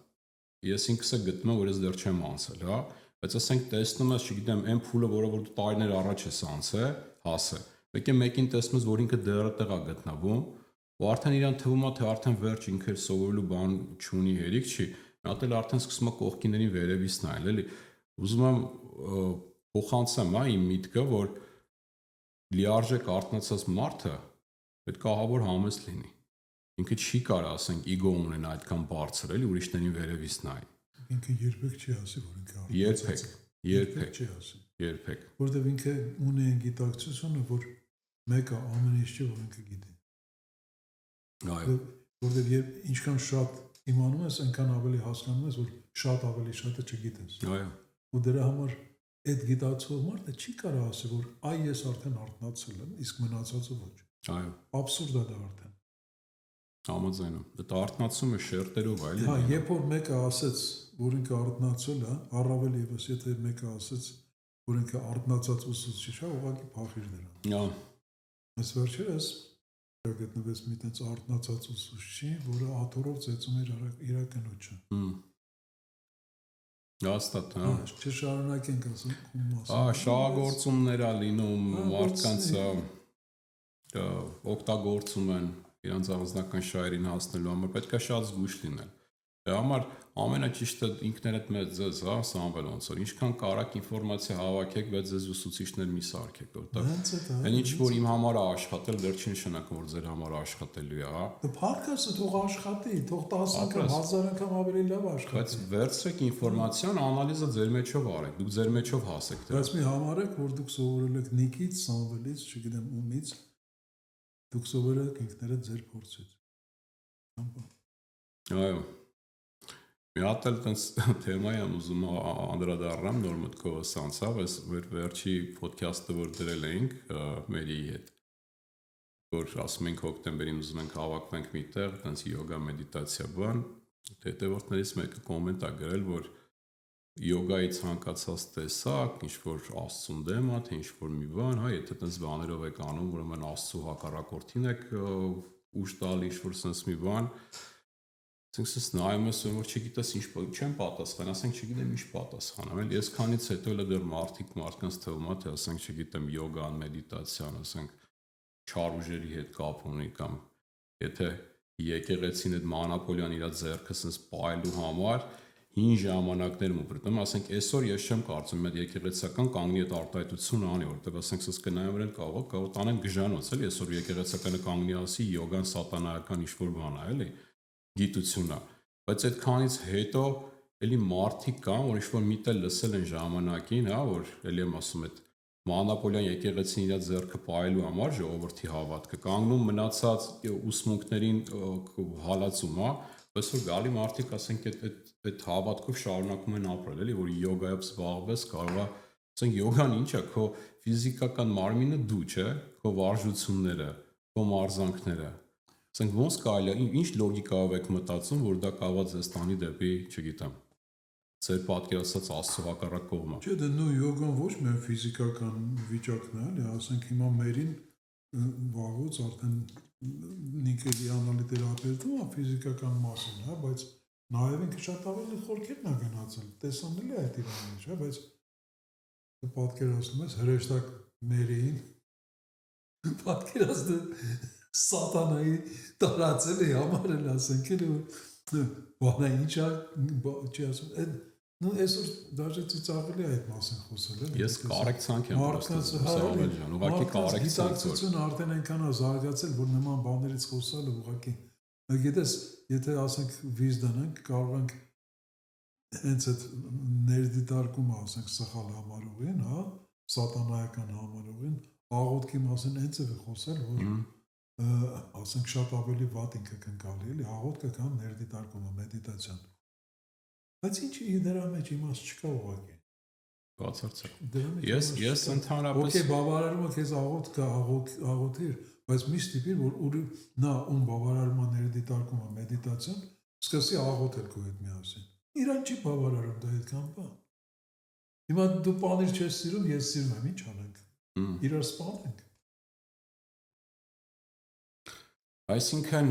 Ես ինքս էլ գտնում եմ, որ ես դեռ չեմ անցել, հա, բայց ասենք տեսնում ես, չգիտեմ, այն փուլը, որը որ դու տարիներ առաջ ես հասել, մեկին տեսնում ես, որ ինքը դեռ տեղ է գտնվում, ու արդեն իրան թվում է, թե արդեն վերջ ինքը սովորելու բան չունի, հերիք չի, նա էլ արդեն սկսում է կողքիներին վերևից նայել, էլի։ Ուզում եմ փոխանցեմ, հա, իմ միտքը, որ լիարժեք արթնացած մարդը պետք է ահավոր համեստ լինի։ Ինքը չի կարող, ասենք, իգո ունենա այդքան բարձր, էլի, ուրիշներին վերևից նայ։ Ինքը երբեք չի ասի, որ ինքը Երբեք չի ասի։ Երբեք։ Որտեւ ինքը ունի այն գիտակցությունը, որ մեկը ամեն ինչ չի, որ ինքը գիտի։ Այո։ Որտեւ ինչքան շատ իմանում ես, այնքան ավելի հասկանում ես, որ շատ ավելի շատը չգիտես։ Այո։ Ու դրա համար այդ գիտակցող մարդը չի կարող ասի, որ այ ես արդեն արթնացել եմ, իսկ մնացածը ոչ։ Այո։ Աբսուրդ է դա արդեն։ Համաձայն եմ։ Դա արթնացումը շերտերով է, էլի։ Հա, երբ որ մեկը ասեց, որ ինքը արթնացել է, առավել եւս եթե մեկը ասեց, որ ինքը արթնացած ուսուցիչ է, ուղղակի փախիր դրան։ Ահա։ Այս վերջերս գտնվեց մի տենց արթնացած ուսուցիչ, որը աթոռով ծեծում էր իր կնոջը։ Հաստատ, հա։ Չշարունակենք ասում։ Հա, շահագործումներ ա լինում, մարդկանց օգտագործում են իրանց առանձնական շահերին հասնելու համար, պետք է շատ զգույշ լինել։ Դրա համար ամենաճիշտը ինքներդ մեծ ձեզ, հա, Սամվել, ոնց որ ինչքան կարաք ինֆորմացիա հավաքեք, բայց ձեզ ուսուցիչներ մի սարքեք, որտեղ այն ինչ որ իմ համար է աշխատել, դեռ չի նշանակում, որ ձեր համար աշխատելու է, հա։ Դե փառքասը թող աշխատի, թող 10 անգամ, 1000 անգամ ավելի լավ աշխատի։ Բայց վերցրեք ինֆորմացիան, անալիզը ձեր մեջով արեք, դուք ձեր մեջով հասեք դրա։ Բայց մի համարեք, որ դուք սովորել եք Նիկից, Սամվելից, չգիտեմ ումից, դուք սովորել եք ինքներդ ձեր փորձից։ Այո։ Մի հատ էլ տենց թեմայի եմ ուզում անդրադառնամ, նոր մտքովս անցավ, այս վերջի ոդքասթը, որ դրել էինք մերի հետ, որ ասում ենք հոկտեմբերին ուզում ենք հավաքվենք միտեղ, տենց յոգա մեդիտացիա բան, հետևորդներից մեկը կոմենտ է գրել, որ յոգայի ցանկացած տեսակ, ինչ որ Աստծուն դեմ է, թե ինչ որ մի բան, հա, եթե տենց բաներով եք անում, ուրեմն Աստծու հակառակորդին եք ուժ տալի, ինչ որ sense մի բան, ասենք նայում ես, որ չգիտես ինչ չեմ պատասխան, ասենք չգիտեմ ինչ պատասխանեմ, էլ ես քանից հետո էլ դեռ մարդկանց թվում է, թե ասենք չգիտեմ յոգան, մեդիտացիան, ասենք չար ուժերի հետ կապ ունի կամ եթե եկեղեցին այդ մանապոլյան իր ձեռքը sense պայելու համար հին ժամանակներում ուպրտում, ասենք այսօր ես չեմ կարծում այդ եկեղեցական կանգնի այդ արտահայտությունը անի, որտեղ ասենք սս կնայում են կարող տանեն գժանոց, էլի այսօր եկեղեցականը կանգնի ասի յոգան սատանայական ինչ-որ բան է, էլի գիտությունա, բայց այդքանից հետո էլի մարդիկ կան, որ ինչ-որ միտել լսել են ժամանակին, հա, որ էլի եմ ասում այդ մանապոլյան եկեղեցին իր ձեռքը պայելու համար ժողովրդի հավատքը կանգնում մնացած ուսմունքներին հալածում, հա, այսօր գալի մարդիկ ասենք այդ հավատքով շարունակում են ապրել, էլի որ յոգայով զբաղվես, կարող է, ասենք յոգան ինչ է, քո ֆիզիկական մարմինը դու, չէ, քո վարժությունները, քո մարզանքները, ասենք ոնց կարելի է, ինչ լոգիկայով եք մտածում, որ դա կարող է ձեզ տանի դեպի, չգիտեմ, ձեր պատկերացած Աստծո հակառակ կողմը։ Չէ, դե նո յոգան ոչ միայն ֆիզիկական վիճակն է, էլի, ասենք հիմա մերին վաղուց արդեն նիկելի անալիթերապևտում է ֆիզիկական մասին, հա, բայց նաև ինքը շատ ավելի խորքերն է գնացել, տեսանելի է այդ իրանը, չէ, բայց դու պատկերացնում ես հրեշտակ մերին պատկերացնում սատանայի տարածել է համարել, ասենք էլի բանա ինչա չի ասում, նո այսօր դաժե ծիծաղելի է այդ մասին խոսել, էլի։ Ես կարեկցանք եմ Սամվել ջան, ուղղակի կարեկցանք։ Գիտակցությունը արդեն այնքան է զարգացել, որ նման բաներից խոսալը ուղղակի գիտես, եթե ասենք վիզ դնենք, կարող ենք հենց այդ ներդիտարկումը ասենք սխալ համարողին, հա, սատանայական համարողին, աղոթքի մասին հենց է խոսել, որ ասենք շատ ավելի վատ ինքը կընկալի, էլի, աղոթքը կամ ներդիտարկումը, մեդիտացիան։ Բայց ինչի դրա մեջ իմաստ չկա ուղղակի։ Բացարձակ։ Ես ընդհանրապես Okay, բավարարումը քեզ աղոթիր, բայց մի ստիպիր, որ նա ում բավարարումը ներդիտարկումը, մեդիտացիան, սկսի աղոթել քո հետ միասին։ Իրան չի բավարարում դա այդքան բան։ Հիմա դու պանիր չես սիրում, ես սիրում եմ, ինչ անենք։ Իրար սպանենք։ Այսինքն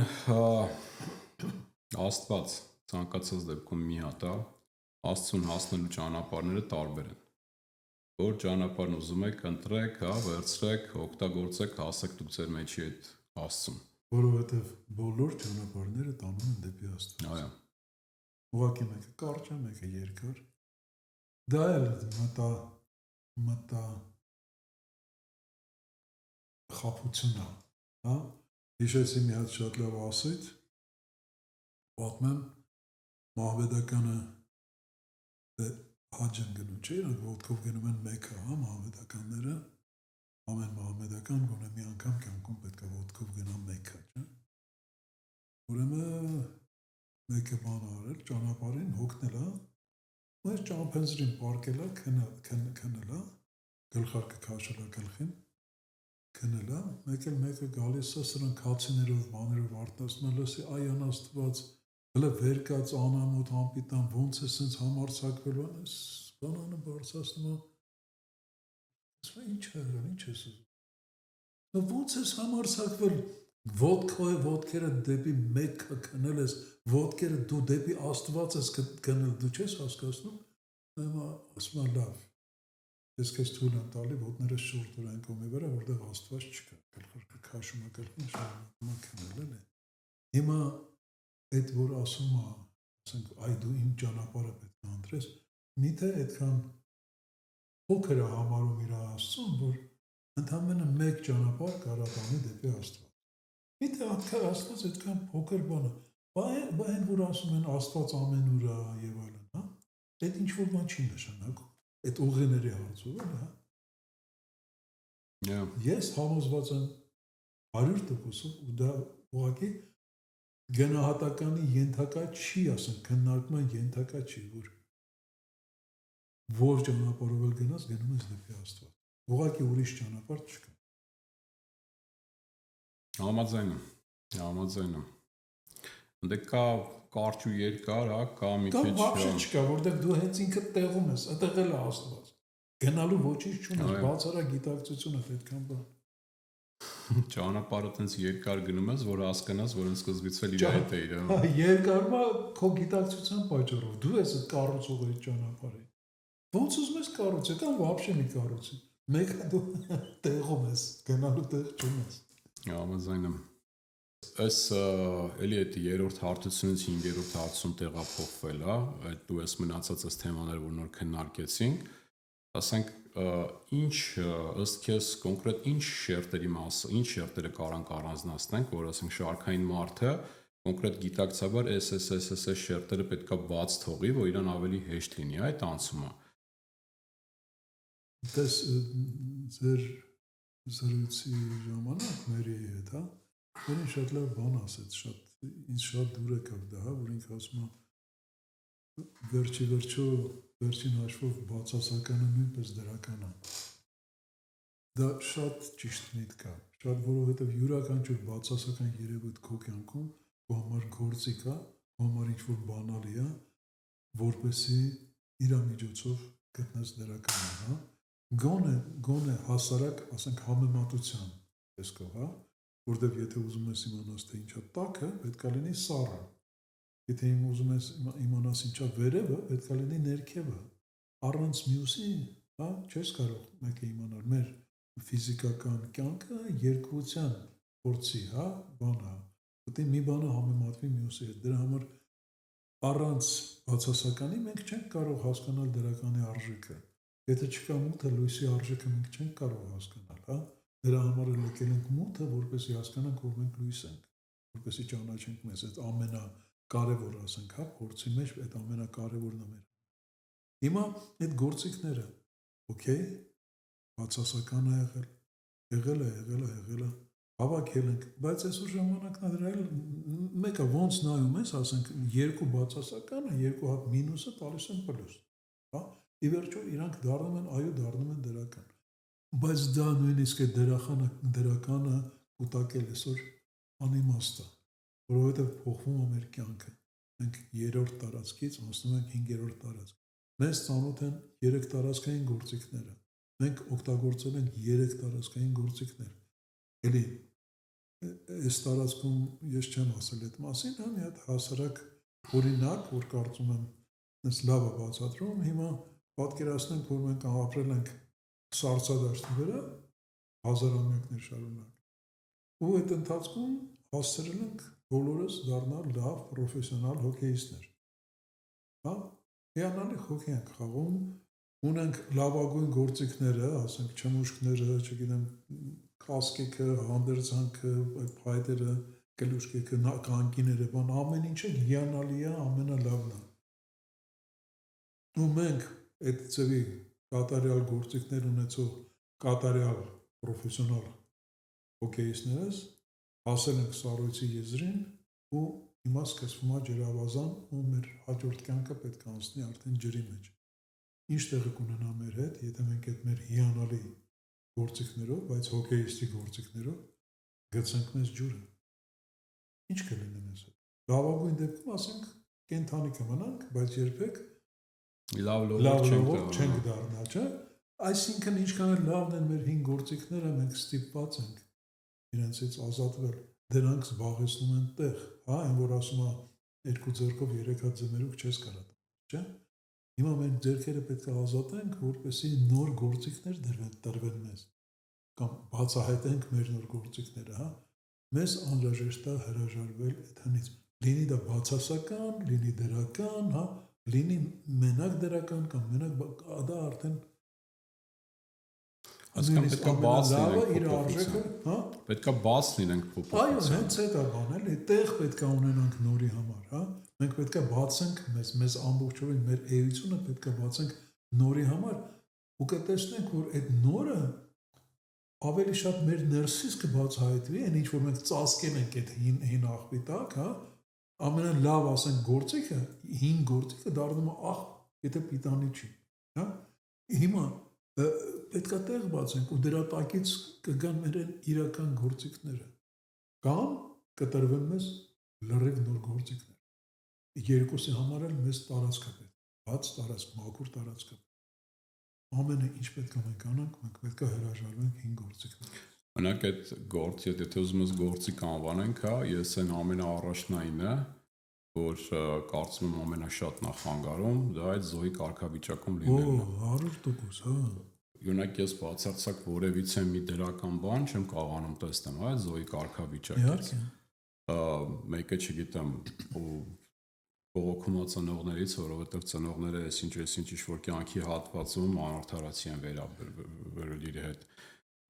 Աստված ցանկացած դեպքում մի հատ է, Աստծուն հասնելու ճանապարհները տարբեր են։ Որ ճանապարհն ուզում եք ընտրեք, հա, վերցրեք, օգտագործեք, հասեք դուք ձեր մեջի այդ Աստծուն։ Որովհետև բոլոր ճանապարհները տանում են դեպի Աստված։ Այո։ Ուղղակի մեկը կարճ է, մեկը երկար։ Դա էլ մտա խաբություն է, հա։ Հիշեցի մի հատ շատ լավ ասույթ, պատմեմ մահմեդականը հաջ են գնում, չէ՞, իրանք ոտքով գնում են Մեքքա, հա, մահմեդականները, ամեն մահմեդական գոնե մի անգամ կյանքում պետք է ոտքով գնա Մեքքա, չէ՞։ Ուրեմն մեկը բան արել, ճանապարհին հոգնել է, ու այս ճամփենզրին պարկել է, քննել է, գլխարկը քաշել է գլխին, քնել է, մեկը գալիս է սրանք հացիներով, բաներով արտասում է, լսի, այ անաստված, հələ վեր կաց անամոթ անպիտան, ոնց է սենց համարձակվել, բանանը բարձրացնում է, ասում է, ինչ է եղել, ինչ ես ուզում, ոնց ես համարձակվել, ոտքերը դեպի Մեքքա քնել ես, ոտքերը դու դեպի Աստված ես քնել, դու չես հասկացնում, ասում է լավ, ես քեզ թույլ եմ տալի ոտներս շուրջ դուրան կողմի վրա, որտեղ Աստված չկա, գլխարկը քաշում է գլխին, շարունակում է քնել է։ Հիմա այդ որ ասում է, ասենք, այ դու իմ ճանապարհը պետք է ընտրես, միթե այդքան փոքր է համարում իր Աստծուն, որ ընդամենը մեկ ճանապարհ կարա տանի դեպի Աստված։ Միթե Աստված այդքան փոքր բան է, բա այն որ ասում են Աստված ամենուր է եւ այլն, հա, այդ ինչ որ բան չի նշանակում, այդ ուղիների հարցով է, հա։ Ես համոզված եմ 100%-ով ու դա ուղղակի գնահատականի ենթակա չի, ասենք, քննարկման ենթակա չի, որ ճանապարհով էլ գնաս, գնում ես դեպի Աստված։ Ուղղակի ուրիշ ճանապարհ չկա։ Համաձայն եմ։ Դե կա կարճ ու երկար, հա, կա մի քիչ։ Դա вообще չկա, որտեղ դու հենց ինքդ տեղում ես, այդտեղ էլ է Աստված։ Գնալու ոչինչ չունես, բացառա գիտակցությունը պետքան բան։ Ճանապարհը տենց երկար գնում ես, որ հասկանաս, որ սկզբից էլ իր հետ է իր։ Երկարը քո գիտակցության պատճառով, դու ես այդ կառուցողը այդ ճանապարհի։ Ոնց ուզում ես կառուցել, կամ вообще մի կառուցի։ Մեկը դու տեղում ես, գնալու տեղ չունես։ Համաձայն եմ։ Այս էլի այդ երրորդ հարթությունից 5-րդ հարցում տեղափոխվել է, այդ դու ես մնացած այս թեմաները, որ նոր քննարկեցինք, ասենք ինչ ըստ քեզ կոնկրետ ինչ շերտերի մասը, ինչ շերտերը կարանք առանձնացնենք, որ ասենք շարքային մարդը կոնկրետ գիտակցաբար SSSS շերտերը պետքա բաց թողի, որ իրան ավելի հեշտ լինի այդ անցումը։ Դες ձեր զրույցի ժամանակ մերի հետ, հա, որին շատ լավ բան ասեց, ինձ շատ դուր եկավ դա, հա, որ ինքը ասում է վերջին հաշվով բացասականը նույնպես դրական է։ Դա շատ ճիշտ միտք է, շատ, որովհետև յուրաքանչյուր բացասական երևույթ քո կյանքում քո համար գործիք է, քո համար ինչ-որ բանալի է, որպեսզի իր միջոցով գտնես դրականը, հա։ Գոնե հասարակ, ասենք, համեմատության տեսքով, հա, որտեղ եթե ուզում ես իմանաս, թե ինչա տաքը, պետք է լինի սառը։ Եթե ուզում ես իմանաս ինչա վերևը, պետք է լինի ներքևը։ Առանց մյուսի, հա, չես կարող մեկը իմանալ։ Մեր ֆիզիկական կյանքը երկվության փորձի, հա, բան է։ Պետք է մի բանը համեմատվի մյուսի հետ։ Դրա համար առանց բացասականի մենք չենք կարող հասկանալ դրականի արժեքը։ Եթե չկա մութը, լույսի արժեքը մենք չենք կարող հասկանալ, հա։ Դրա համար էլ եկել ենք մութը, որպեսզի հասկանանք, որ մենք լույս ենք, որպեսզի ճանաչենք մեզ այդ ամենակարևորը, ասենք, հա, գործի մեջ այդ ամենակարևորն է մեր։ Հիմա այդ գործիքները, օքեյ, բացասական է եղել է, հավաքել ենք, բայց այսօր ժամանակն է դրա էլ մեկը ոնց նայում ես, ասենք, երկու բացասականը, երկու հատ մինուսը տալիս են պլյուս, հա։ Ի վերջո իրանք դառնում են, այո, դառնում են դրական։ Բայց դա նույնիսկ է դրականը կուտակել այսօր անիմաստ է, որովհետև փոխվում է մեր կյանքը։ Մենք 3-րդ տարածքից անցնում ենք 5-րդ տարածք։ Մեզ ծանոթ են 3 տարածքային գործիքները։ Մենք օգտագործել ենք 3 տարածքային գործիքներ։ Էլի այս տարածքում ես չեմ ասել այդ մասին, հա, մի հատ հասարակ օրինակ, որ կարծում եմ այս լավ է բացատրում, հիմա պատկերացնենք, որ մենք ապրել ենք սառցադաշտի վրա հազարամյակներ շարունակ։ Ու այդ ընթացքում հասցրել ենք բոլորս դառնալ լավ պրոֆեսիոնալ հոկեյիստներ։ Հա, հիանալի հոկեյ ենք խաղում, ունենք լավագույն գործիքները, ասենք չմուշկները, չգիտեմ, կասկեքը, հանդերձանքը, փայտերը, կլուշկեքը, կանկիները, բան ամեն ինչը հիանալի է, ամենալավն է։ Ու մենք այդ ծավի կատարյալ գործիքներ ունեցող կատարյալ պրոֆեսիոնալ հոկեյիստներս հասել ենք Սառույցի եզրին ու հիմա սկսվում է ջրավազան ու մեր հաջորդ կյանքը պետք է անցնի արդեն ջրի մեջ։ Ինչ տեղը կունենա մեր հետ, եթե մենք այդ մեր հիանալի գործիքներով, բայց հոկեյիստի գործիքներով գցենք մեզ ջուրը։ Ինչ կլինի մեզ հետ։ Լավագույն դեպքում ասենք կենթանի կմնանք, բայց երբեք լավ չենք դառնա, չէ՞։ Այսինքն ինչքան էլ լավն են մեր 5 գործիքները, մենք ստիպված ենք իրենցից ազատվել։ Դրանք զբաղեցնում են տեղ, հա, այն որ ասում է 2 ձեռքով 3 հատ ձմերուկ չես կարա, չէ՞։ Հիմա մենք ձեռքերը պետք է ազատենք, որպեսզի նոր գործիքներ տրվեն մեզ, կամ բացահայտենք մեր նոր գործիքները, հա։ Մեզ անհրաժեշտ է հրաժարվել այդ հնից։ Լինի դա բացասական, լինի դրական, հա, լինի մենակ դրական կամ մենակ դա արդեն Ասկան պետք է բաց լինենք իր փոփոխության, արժեքը, հա։ պետք է բաց լինենք Այո, փոփոխության։ հենց այդ է բան, էլի, տեղ պետք է ունենանք նորի համար, հա։ Մենք պետք է բացենք մեզ ամբողջովին մեր էությունը պետք է բացենք նորի համար ու կտեսնենք, որ այդ նորը ավելի շատ մեր ներսից կբացահայտվի, այն ինչ որ մենք ծածկել ենք այդ հին աղբի տակ, հա։ Ամենալավ ասենք գործիքը, հին գործիքը դառնում է աղ, եթե պիտանի չի, հա։ Հիմա պետք է տեղ բացենք ու դրա տակից կգան մեր իրական գործիքները կամ կտրվեն մեզ լրիվ նոր գործիքներ։ Երկուսի համար էլ մեզ տարածք է պետք, բաց տարածք, մաքուր տարածք է։ Ամենը ինչ պետք է մենք անենք, մենք պետք է հրաժարվենք 5 գործիքներից։ Մենակ այդ գործ, եթե ուզում ես գործիք անվանենք, հա, ես այն ամենաառաջնայինը, որ կարծում եմ ամենաշատ նախանգարում, դա այդ զոհի կարգավիճակում լինելն է։ 100%, հա։ Օրինակ ես բացարձակ որևիցե մի դրական բան չեմ կարողանում տեսնել, հա, զոհի կարգավիճակից։ Իհարկե։ Մեկը չգիտեմ, բողոքումա ծնողներից, որովհետև ծնողները այսինչ ինչ-որ կյանքի հատվածում անարդարացի են վերաբերվել իր հետ։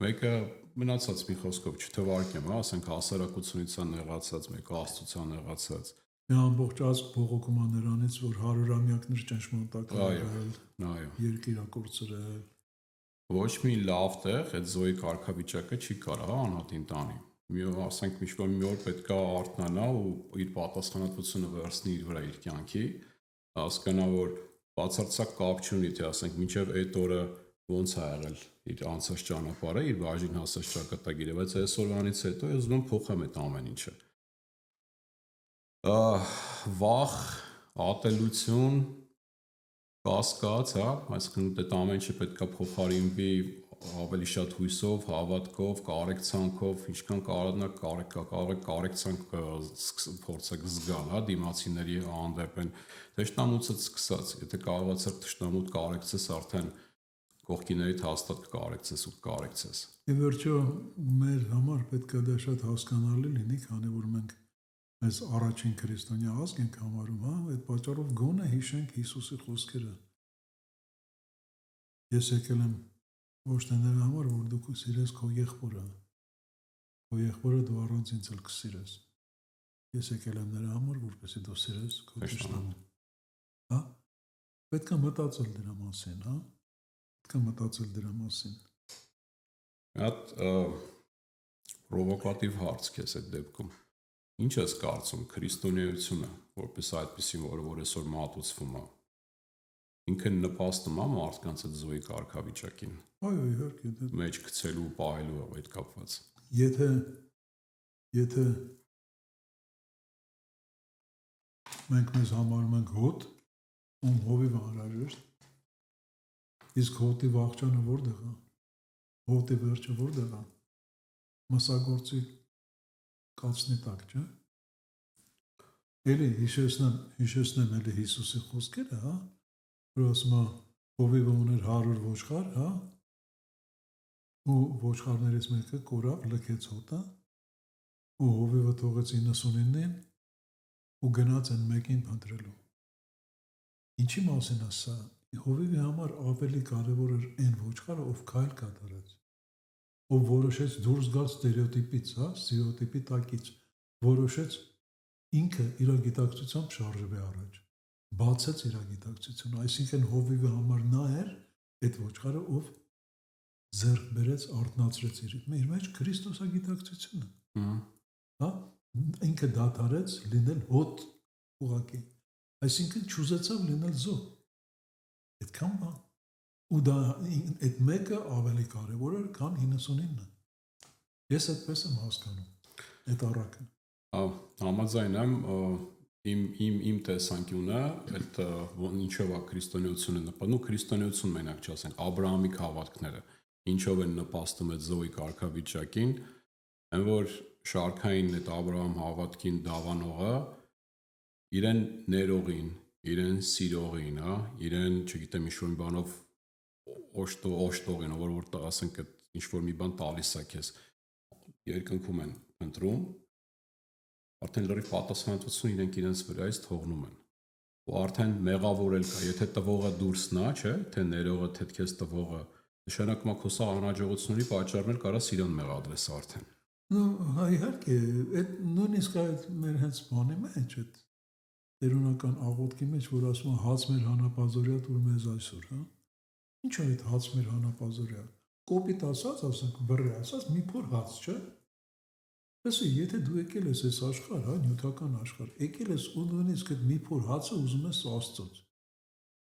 Մեկը մնացած մի խոսքով չթվարկեմ, հա, ասենք հասարակությունից է նեղացած, մեկը աստծության նեղացած։ Մի ամբողջ ազգ բողոքում է նրանից, որ 100-ամյակներ ճնշմարտակ Այո։ երկիրը կորցրել։ Ոչ մի լավ տեղ այդ զոհի կարգավիճակը չի կարող անհատին տանի։ Ասենք ինչ-որ մի օր պետք է արթնանա ու իր պատասխանատվությունը վերցնի իր վրա իր կյանքի, հասկանա, որ բացարձակ կապ չունի, թե ասենք մինչև այդ օրը ոնց է եղել իր անցած ճանապարհը, իր բաժին հասած ճակատագիրը, բայց այսօրվանից հետո ես ուզում եմ փոխեմ այդ ամեն ինչը։ Վախ, ատելություն, կասկած, հա, այսինքն այդ ամեն ինչը պետք է փոխարինվի ավելի շատ հույսով, հավատքով, կարեկցանքով, ինչքան կարեկցանք փորձեք զգալ, հա, դիմացիների հանդեպ են թշնամուցը սկսած, եթե կարողացար թշնամուտ կարեկցես, արդեն կողքիներիդ հաստատ կարեկցես ու կարեկցես։ Ի վերջո մեր համար պետք է դա շատ հասկանալի լինի, քանի որ մենք այս առաջին քրիստոնյա ազգ ենք համարում, հա, այդ պատճառով գոնե հիշենք Հիսուսի խոսքերը։ Ես եկել եմ ոչ թե նրա համար, որ դու սիրես քո եղբորը, քո եղբորը դու առանց ինձ էլ կսիրես։ Ես եկել եմ նրա համար, որպեսզի դու սիրես քո թշնամուն։ Հա։ Պետք է մտածել դրա մասին, հա։ Պետք է մտածել դրա մասին։ Հատ պրովոկատիվ հարց քեզ այդ դեպքում։ Ինչ ես կարծում քրիստոնեությունը, որպես այդպեսին, որ այսօր մատուցվում է, ինքը նպաստում է մարդկանց այդ զոհի կարգավիճակին։ Այո, իհարկե։ Մեջ գցելու, պահելու այդ կապված։ Եթե մենք մեզ համարում ենք հոտ, ում հովիվ անհրաժեշտ, իսկ հոտի վաղճանը որտեղ է։ Հոտի վերջը որտեղ է։ Մսագործի խացնի տակ, չէ։ Էլի հիշեցնեմ էլի Հիսուսի խոսքերը, հա, որ ասում է հովիվը ուներ 100 ոչխար, հա, ու ոչխարներից մեկը կորավ, լքեց հոտը, ու հովիվը թողեց 99-ին ու գնաց այն մեկին փնտրելու։ Ինչի մասին է սա։ Հովիվի համար ավելի կարևոր էր այն ոչխարը, ով քայլ կատարեց, ով որոշեց դուրս գալ ստերեոտիպից, հա, ստերեոտիպի տակից, որոշեց ինքը իր գիտակցությամբ շարժվի առաջ, բացեց իր գիտակցությունը, այսինքն Հովիվի համար նա էր այդ ոչխարը, ով ձեռք բերեց, արթնացրեց իր մեջ Քրիստոսի գիտակցությունը, հա, ինքը դադարեց լինել հոտ ուղակի, այսինքն չուզեցավ լինել զոհ, այդքան բան, ու դա այդ մեկը ավելի կարևոր էր, քան 99-ը, ես այդպես եմ հասկանում, այդ առակը։ Համաձայն եմ, իմ տեսանկյունը, այդ ինչով է քրիստոնեությունը նպատում, քրիստոնեություն մենակ չասենք, Աբրահամի հավատքները, ինչով են նպաստում այդ զոհի կարգավիճակին, այն որ շարքային այդ Աբրահամ հավատքին դավանողը իրեն ներողին, իրեն սիրողին, հա, իրեն, չգիտեմ, ինչ-որ մի բանով օժտողին, որ ասենք ինչ-որ մի բան տալիս է քեզ, երկնքում են ընտրում, արդեն լրիվ պատասխանատվություն իրենց վրայից թողնում են։ Ու արդեն մեղավորել կա, եթե տվողը դուրսն է, չէ, թե ներողը, թե քեզ տվողը, նշանակում է քո սա անհաջողությունների պատճառն էլ կարա իրան մեղադրես արդեն։ Հա իհարկե, այդ նույնիսկ այդ մեր հենց բանի մեջ, այդ տերունական աղոթքի մեջ, որ ասում է հաց մեր հանապազորյա տուր մեզ այսօր, հա։ Ինչ է այդ հաց մեր հանապազորյա։ Կոպիտ ասած, ասենք բռի ասած, մի փոր հաց, չէ։ Լսի, եթե դու եկել ես այս աշխարհ, հա, նյութական աշխարհ, եկել ես ու նույնիսկ այդ մի փոր հացը ուզում ես Աստծոց։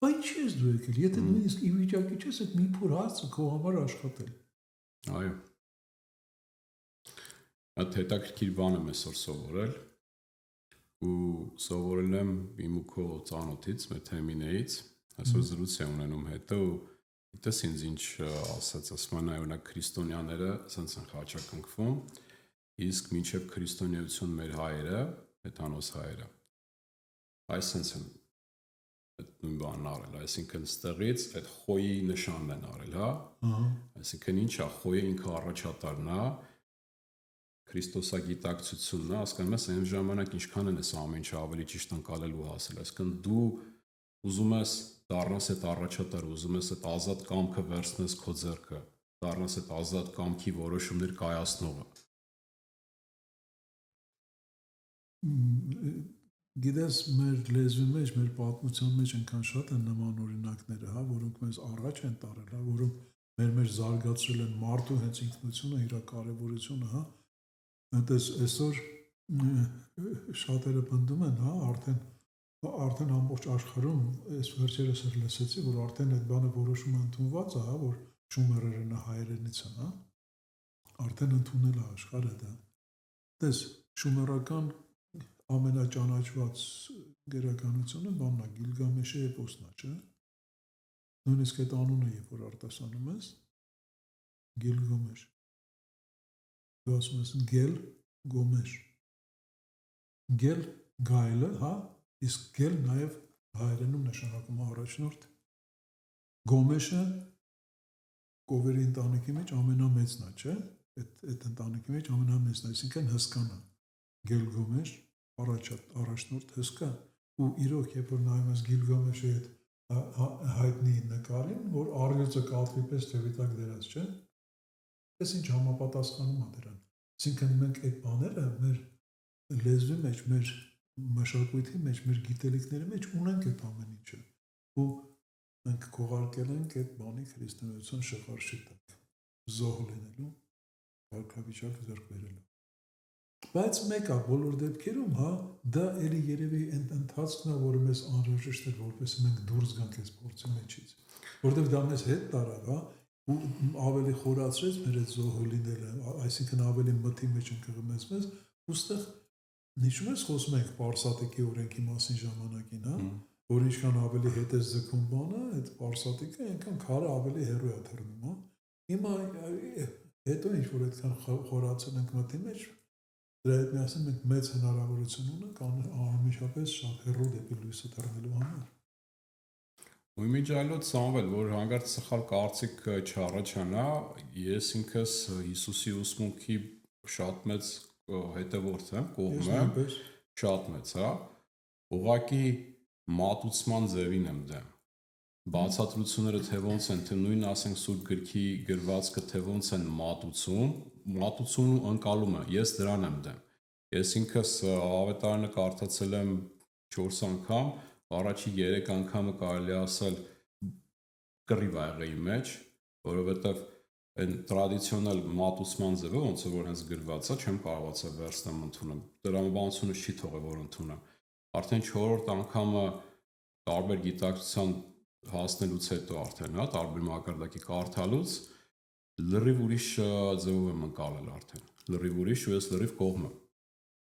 Բա ինչի ես դու եկել, եթե նույնիսկ ի վիճակի չես այդ մի փոր հացը քո համար աշխատել։ Այո։ Այդ հետաքրքիր բան եմ այսօր սովորել ու սովորել եմ իմ ու քո ծանոթից, մեր թեմինեից, այսօր զրույց եմ ունենում հետո ու գիտես ինձ ինչ ասաց, ասում են օրինակ քրիստոնյաները ասենց են խաչակնքվում, իսկ մինչև քրիստոնեություն մեր հայերը, հեթանոս հայերը, այսպես են այդ նույն բանն արել, այսինքն ստեղից այդ խոյի նշանն են արել, հա, այսինքն ինչ է, խոյը ինքը առաջատարն է, Քրիստոսագիտակցությունն է, հասկանում ես, այն ժամանակ ինչքան են այս ամեն ինչը ավելի ճիշտ ընկալելու հասել, այսինքն դու ուզում ես դառնաս այդ առաջատար, ուզում ես այդ ազատ կամքը վերցնես քո ձեռքը, դառնաս այդ ազատ կամքի որոշումներ կայացնողը։ Գիտես, մեր լեզվի մեջ, մեր պատմության մեջ այնքան շատ են նման օրինակները, հա, որոնք մեզ առաջ են տարել, հա, որոնք մեր զարգացրել են մարդու հենց ինքնությունը, իր կարևորությունը, հա։ Այնտես այսօր շատերը պնդում են, հա, արդեն ամբողջ աշխարհում այս վերջերս էլ լսեցի, որ արդեն այդ բանը որոշումը ընդունված է, հա, որ շումերերը հայերենից են, հա։ Արդեն ընդունել է աշխարհը դա։ Տես, շումերական ամենաճանաչված գերականությունը բանն է, Գիլգամեշի էպոսն է, չէ։ Նույնիսկ այդ անունը երբ որ արտասանում ես, Գիլգամեշ։ Դու ասում ես Գել Գոմեշ։ Գել գայլը, հա, իսկ Գել նաև հայերենում նշանակում է առաջնորդ։ Գոմեշը կովերի ընտանիքի մեջ ամենամեծն է, չէ։ Այդ ընտանիքի մեջ ամենամեծն է, այսինքն հսկան է։ Գել Գոմեշ առաջնորդ հսկա ու իրոք երբ որ նայում ես Գիլգամեշի այդ հայտնի նկարին, որ առյուծը կատվի պես թևի տակ դրած, չէ։ Այս ինչ համապատասխանում է դրան։ Այսինքն մենք այդ բաները մեր լեզվի մեջ, մեր մշակույթի մեջ, մեր գիտելիքների մեջ ունենք այդ ամեն ինչը։ Ու մենք քողարկել ենք այդ բանի քրիստոնեության շղարշի տակ, զոհ լինելու, կարգավիճակ ձեռք բերելու։ Բայց մեկը բոլոր դեպքերում, հա, դա էլի երևի ընթացքն է, որը մեզ անհրաժեշտ էր, որպեսզի մենք դուրս գանք այս փորձի մեջից, որովհետև դա մեզ հետ տարավ, հա, ու ավելի խորացրեց մեր այդ զոհ լինելը, այսինքն ավելի մտի մեջ ընկղմեց մեզ, ուստեղ հիշում ես խոսում ենք Պարսատիկի օրենքի մասին ժամանակին, հա, որ ինչքան ավելի հետ ես ձգում բանը, այդ Պարսատիկը այնքան քարը ավելի հեռու է թռնում, հա։ Հիմա հետո ինչ որ այդքան խորացել ենք մտի մեջ, Դրա հետ միասին մենք մեծ հնարավորություն ունենք անմիջապես շատ հեռու դեպի լույսը դառնալու համար։ Ու իմիջիալոց Սամվել, որ հանգարց սխալ կարծիք չառաջանա, ես ինքս Հիսուսի ուսմունքի շատ մեծ հետևորդ եմ, կողմ եմ, շատ մեծ, հա։ Ուղղակի մատուցման ձևին եմ դեմ։ Բացատրությունները թե ոնց են, թե նույն ասենք Սուրբ գրքի գրվածքը թե ոնց են մատուցում ու ընկալումը, ես դրան եմ դեմ։ Ես ինքս ավետարանը կարդացել եմ 4 անգամ, առաջի 3 անգամը կարելի ասել կռիվ ա եղել իմ մեջ, որովհետև այն տրադիցիոնալ մատուցման ձևը, ոնց որ հենց գրված է, չեմ կարողացել վերցնեմ ընդունել։ Տրամաբանությունը չի թողել, որ ընդունեմ։ Արդեն 4-րդ անգամը տարբեր գիտակցության հասնելուց հետո արդեն, հա, տարբեր մակարդակի կարդալուց լրիվ ուրիշ ձևով եմ ընկալել արդեն։ Լրիվ ուրիշ ու ես լրիվ կողմ եմ։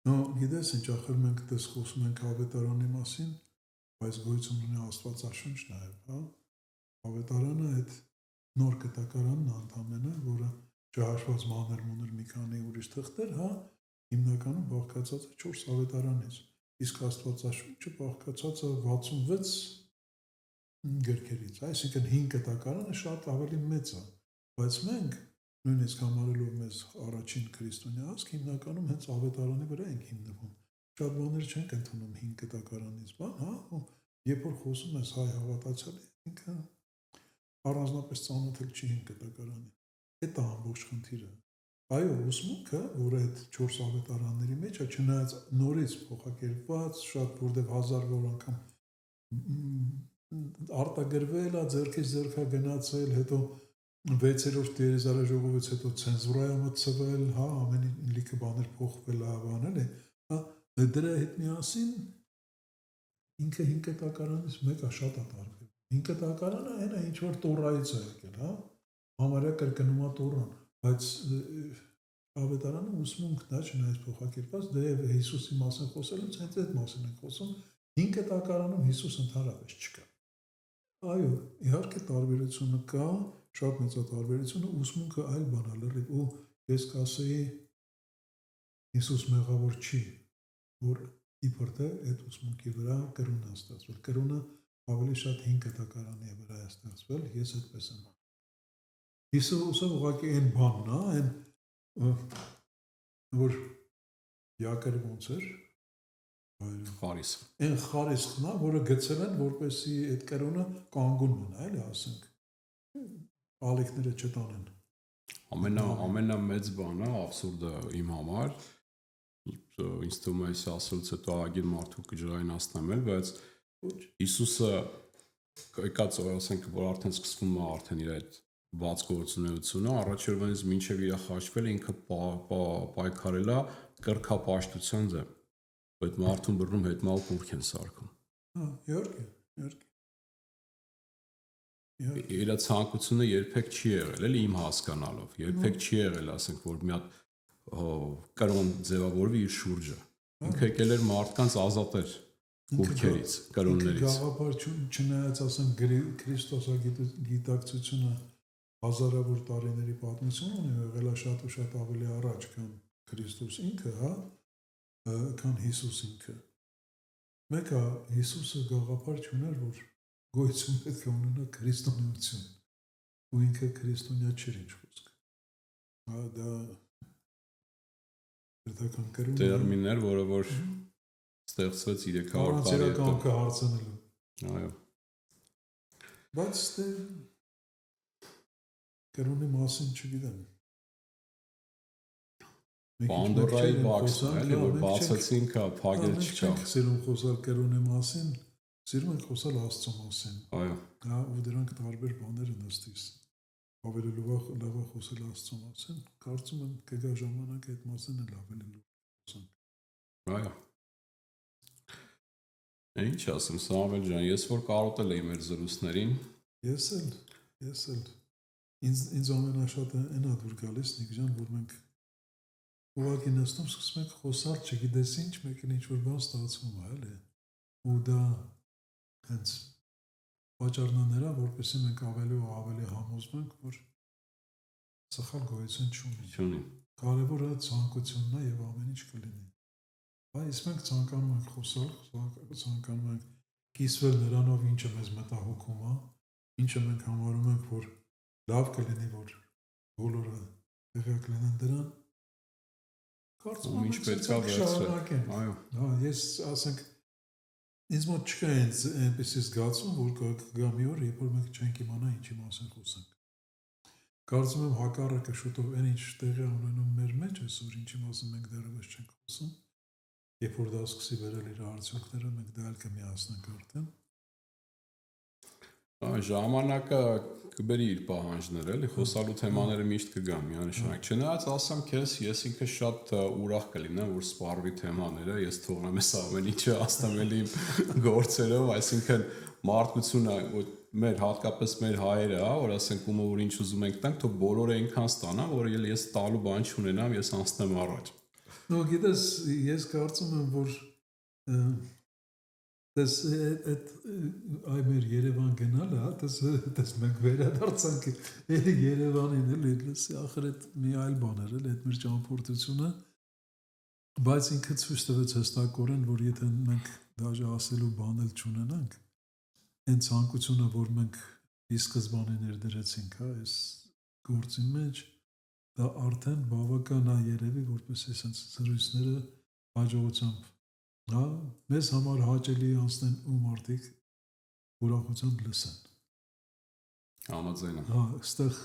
Նո, գիտես ինչ, ախր մենք դες խոսում ենք ավետարանի մասին, բայց գոյություն ունի Աստվածաշունչ նաև, հա։ Ավետարանը այդ նոր կտակարանն է ընդամենը, որը չհաշված մանր-մունր մի քանի ուրիշ թղթեր, հա, հիմնականում բաղկացած է 4 ավետարանից։ Իսկ Աստվածաշունչը բաղկացած է 66 գրքերից, այսինքն 5 կտակարանը շատ ավելի մեծ է, բայց մենք նույնիսկ համարելով մեզ առաջին քրիստոնյա ազգ, հիմնականում հենց ավետարանի վրա ենք հիմնվում։ Շատ բաներ չենք ընդունում 5 կտակարանից, բան, հա, ու երբ որ խոսում ես հայ հավատացյալի, ինքը առանձնապես ծանոթել չի 5 կտակարանին։ Այդ է ամբողջ խնդիրը։ Այո, ուսմունքը, որ այդ 4 ավետարանների մեջ է, չնայած նորից փոխակերպված, շատ որտեղ հազար որ անգամ արտագրվել է, ձեռքից ձեռքա գնացել, հետո 6-րդ տիեզերաժողովից հետո ցենզուրայա մտցվել, հա, ամեն լիքը բաներ փոխվել է, բանել է, հա, դրա հետ միասին ինքը 5 կտակարանից մեկը շատ է տարբեր։ 5 կտակարանը այն է, ինչ որ տորայից է եկել, հա, համարյա կրկնում է տորան, բայց ավետարանը ուսմունքն է, չնայած փոխակերպված, դեռ Հիսուսի մասին խոսելուց հենց այդ մասին ենք խոսում, 5 կտակարանում Հիսուս ընդհանրապես չկա։ Այո, իհարկե տարբերությունը կա, շատ մեծ է տարբերությունը, ուսմունքը այլ բան է լրիվ, ու ես կասեի Հիսուս մեղավոր չի, որ իբրդ է այդ ուսմունքի վրա կրոնն է ստացվել։ Կրոնը ավելի շատ 5 կտակարանի վրա է ստացվել, ես այդպես եմ։ Հիսուսը ուղղակի այն բանն է, այն որ Յակովը ոնց էր Խարիս։ Այն խարիսքն է, որը գցել են, որպեսզի այդ կրոնը կանգուն մնա, էլի ասենք։ Ալիքները չտանեն։ Ամենամեծ բանը, աբսուրդը իմ համար, ինձ թվում է այս ասելուց հետո ագին մարդու կջրայնացնեմ էլ, բայց Հիսուսը եկած ասենք, որ արդեն սկսվում է արդեն իր այդ բաց գործունեությունը, առաջերվանից մինչև իր խաչվելը ինքը պայքարել է կրկապաշտության դեմ։ Այդ մարդուն բռնում հետմալ կուրք են սարքում։ Հա, իհարկե։ Իր ցանկությունը երբեք չի եղել, էլի իմ հասկանալով, երբեք չի եղել, ասենք, որ մի հատ կրոն ձևավորվի իր շուրջը։ Ինքը եկել էր մարդկանց ազատել կուրքերից, կրոններից։ Գաղափար չնայած ասենք քրիստոսագիտակցությունը հազարավոր տարիների պատմություն ունի, եղել է շատ ու շատ ավելի առաջ, քան Քրիստոս ինքը, հա, քան Հիսուս ինքը։ Մեկը Հիսուսը գաղափար չուներ, որ գոյություն պետք է ունենա քրիստոնեություն, ու ինքը քրիստոնյա չէր ինչ խոսք։ Հա, դա դրական կրում տերմին էր, որը որ ստեղծվեց 300 տարի հետո։ Կյանքը հարցնելու։ Այո։ Բայց դե կրոնի մասին չգիտեմ։ Պանդորայի բաքսն էլի, որ բացեցինք, փակել չկա։ Մենք սիրում խոսալ կրոնի մասին, սիրում ենք խոսալ Աստծո մասին։ Այո։ Հա, ու դրանք տարբեր բաներ են ըստիս։ Ավելի լավ է խոսել Աստծո մասին։ Կարծում եմ կգա ժամանակ այդ մասին էլ ավելի լավ խոսանք։ Այո։ Ինչ ասեմ, Սամվել ջան, ես որ կարոտել էի մեր զրույցներին։ Ես էլ։ Ինձ ամենաշատը այն ա դուր գալիս, Նիկջան, որ մենք ուղղակի նստում սկսում ենք խոսալ, չգիտես ինչ, մեկին ինչ-որ բան ստացվում է, էլի։ Ու դա հենց պատճառն է նրա, որպեսզի մենք ավելի ու ավելի համոզվենք, որ սխալ գոյություն չունի։ կարևորը ցանկությունն է եւ ամեն ինչ կլինի։ Բայց մենք ցանկանում ենք խոսալ, ցանկանում ենք կիսվել նրանով, ինչը մեզ մտահոգում է, ինչը մենք համարում ենք, որ լավ կլինի, որ բոլորը տեղյակ լինեն դրան։ Կարծում եմ, ինչ պետք է վերցնել։ Այո։ Հա, ես ասենք ինձ մոտ չկա այնպեսի զգացում, որ կգա մի օր, երբ որ մենք չենք իմանա ինչի մասին խոսենք։ Կարծում եմ հակառակը շուտով այն ինչ տեղի ունենում մեր մեջ այսօր, ինչի մասին մենք դեռևս չենք խոսում, երբ որ դա սկսի վերել իր արդյունքները, մենք դա էլ կմիացնենք արդեն։ Ժամանակը կբերի իր պահանջները, էլի խոսալու թեմաները միշտ կգան միանշանակ։ Չնայած ասեմ քեզ, ես ինքը շատ ուրախ կլինեմ, որ սպառվի թեմաները, ես թողնեմ այս ամեն ինչը աստամելի գործերով, այսինքն մարդկությունը մեր հատկապես մեր հայերը, որ ասենք ումը որ ինչ ուզում ենք տանք, թող բոլորը այնքան ստանան, որ ես տալու բան չունենամ, ես անցնեմ առաջ։ Նո, գիտես, ես կարծում եմ, որ դες այդ այ մեր Երևան գնալը, հա, դες մենք վերադարձանք Երևանին, էլի, լսի, ախր այդ մի այլ բան էր, էլի, այդ մեր ճամփորդությունը, բայց ինքը ցույց տվեց հստակորեն, որ եթե մենք դաժե ասելու բան էլ չունենանք, այն ցանկությունը, որ մենք ի սկզբանե ներդրեցինք, հա, այս գործի մեջ, դա արդեն բավական է երևի, որպես այսպես զրույցները հաջողությամբ, հա, մեզ համար հաճելի անցնեն ու մարդիկ ուրախությամբ լսեն։ Համաձայն եմ։ Հա, այստեղ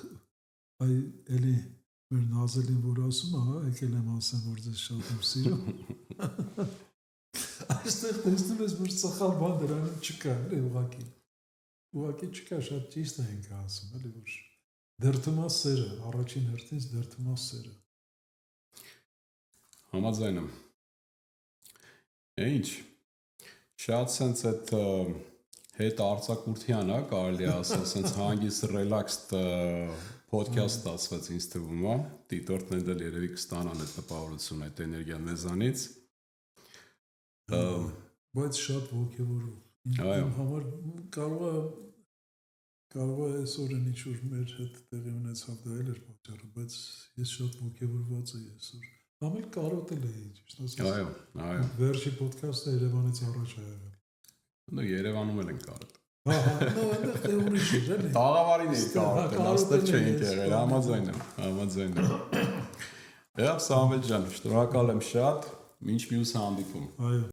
այ էլի մեր նազելին որ ասում է, հա, եկել եմ ասեմ, որ ձեզ շատ եմ սիրում։ Այստեղ տեսնում ես, որ սխալ բան դրանում չկա, էլի ուղղակի։ Ուղղակի չկա, շատ ճիշտ է ինքը ասում, էլի որ դրդում է սերը, առաջին հերթին դրդում է սերը։ Համաձայն եմ։ Ինչ, շատ սենց այդ հետ արձակուրդյան, հա, կարելի ասել, սենց հանգիստ ռելաքսդ podcast ստացվեց ինձ թվում, հա, դիտորդներն էլ երևի կստանան այդ տպավորությունը, այդ էներգիան մեզանից։ Բայց շատ ոգևորող։ Իմ համար կարող է այսօր ինչ-որ մեր հետ տեղի ունեցավ դա էլ էր պատճառը, բայց ես շատ ոգևորված եմ այսօր։ Ամեն կարոտել էի, ճիշտ ասած։ Այո, այո։ Վերջի ոդքասթը Երևանից առաջ է եղել։ Նո Երևանում էլ են կարոտել։ Հա, նո, այնտեղ ուրիշ էր, էլի։ Տաղավարին էի կարոտել, աստեղ չէինք եղել, համաձայն եմ։ Եվ Սամվել ջան, շնորհակալ եմ շատ, մինչ մյուս հանդիպում։ Այո։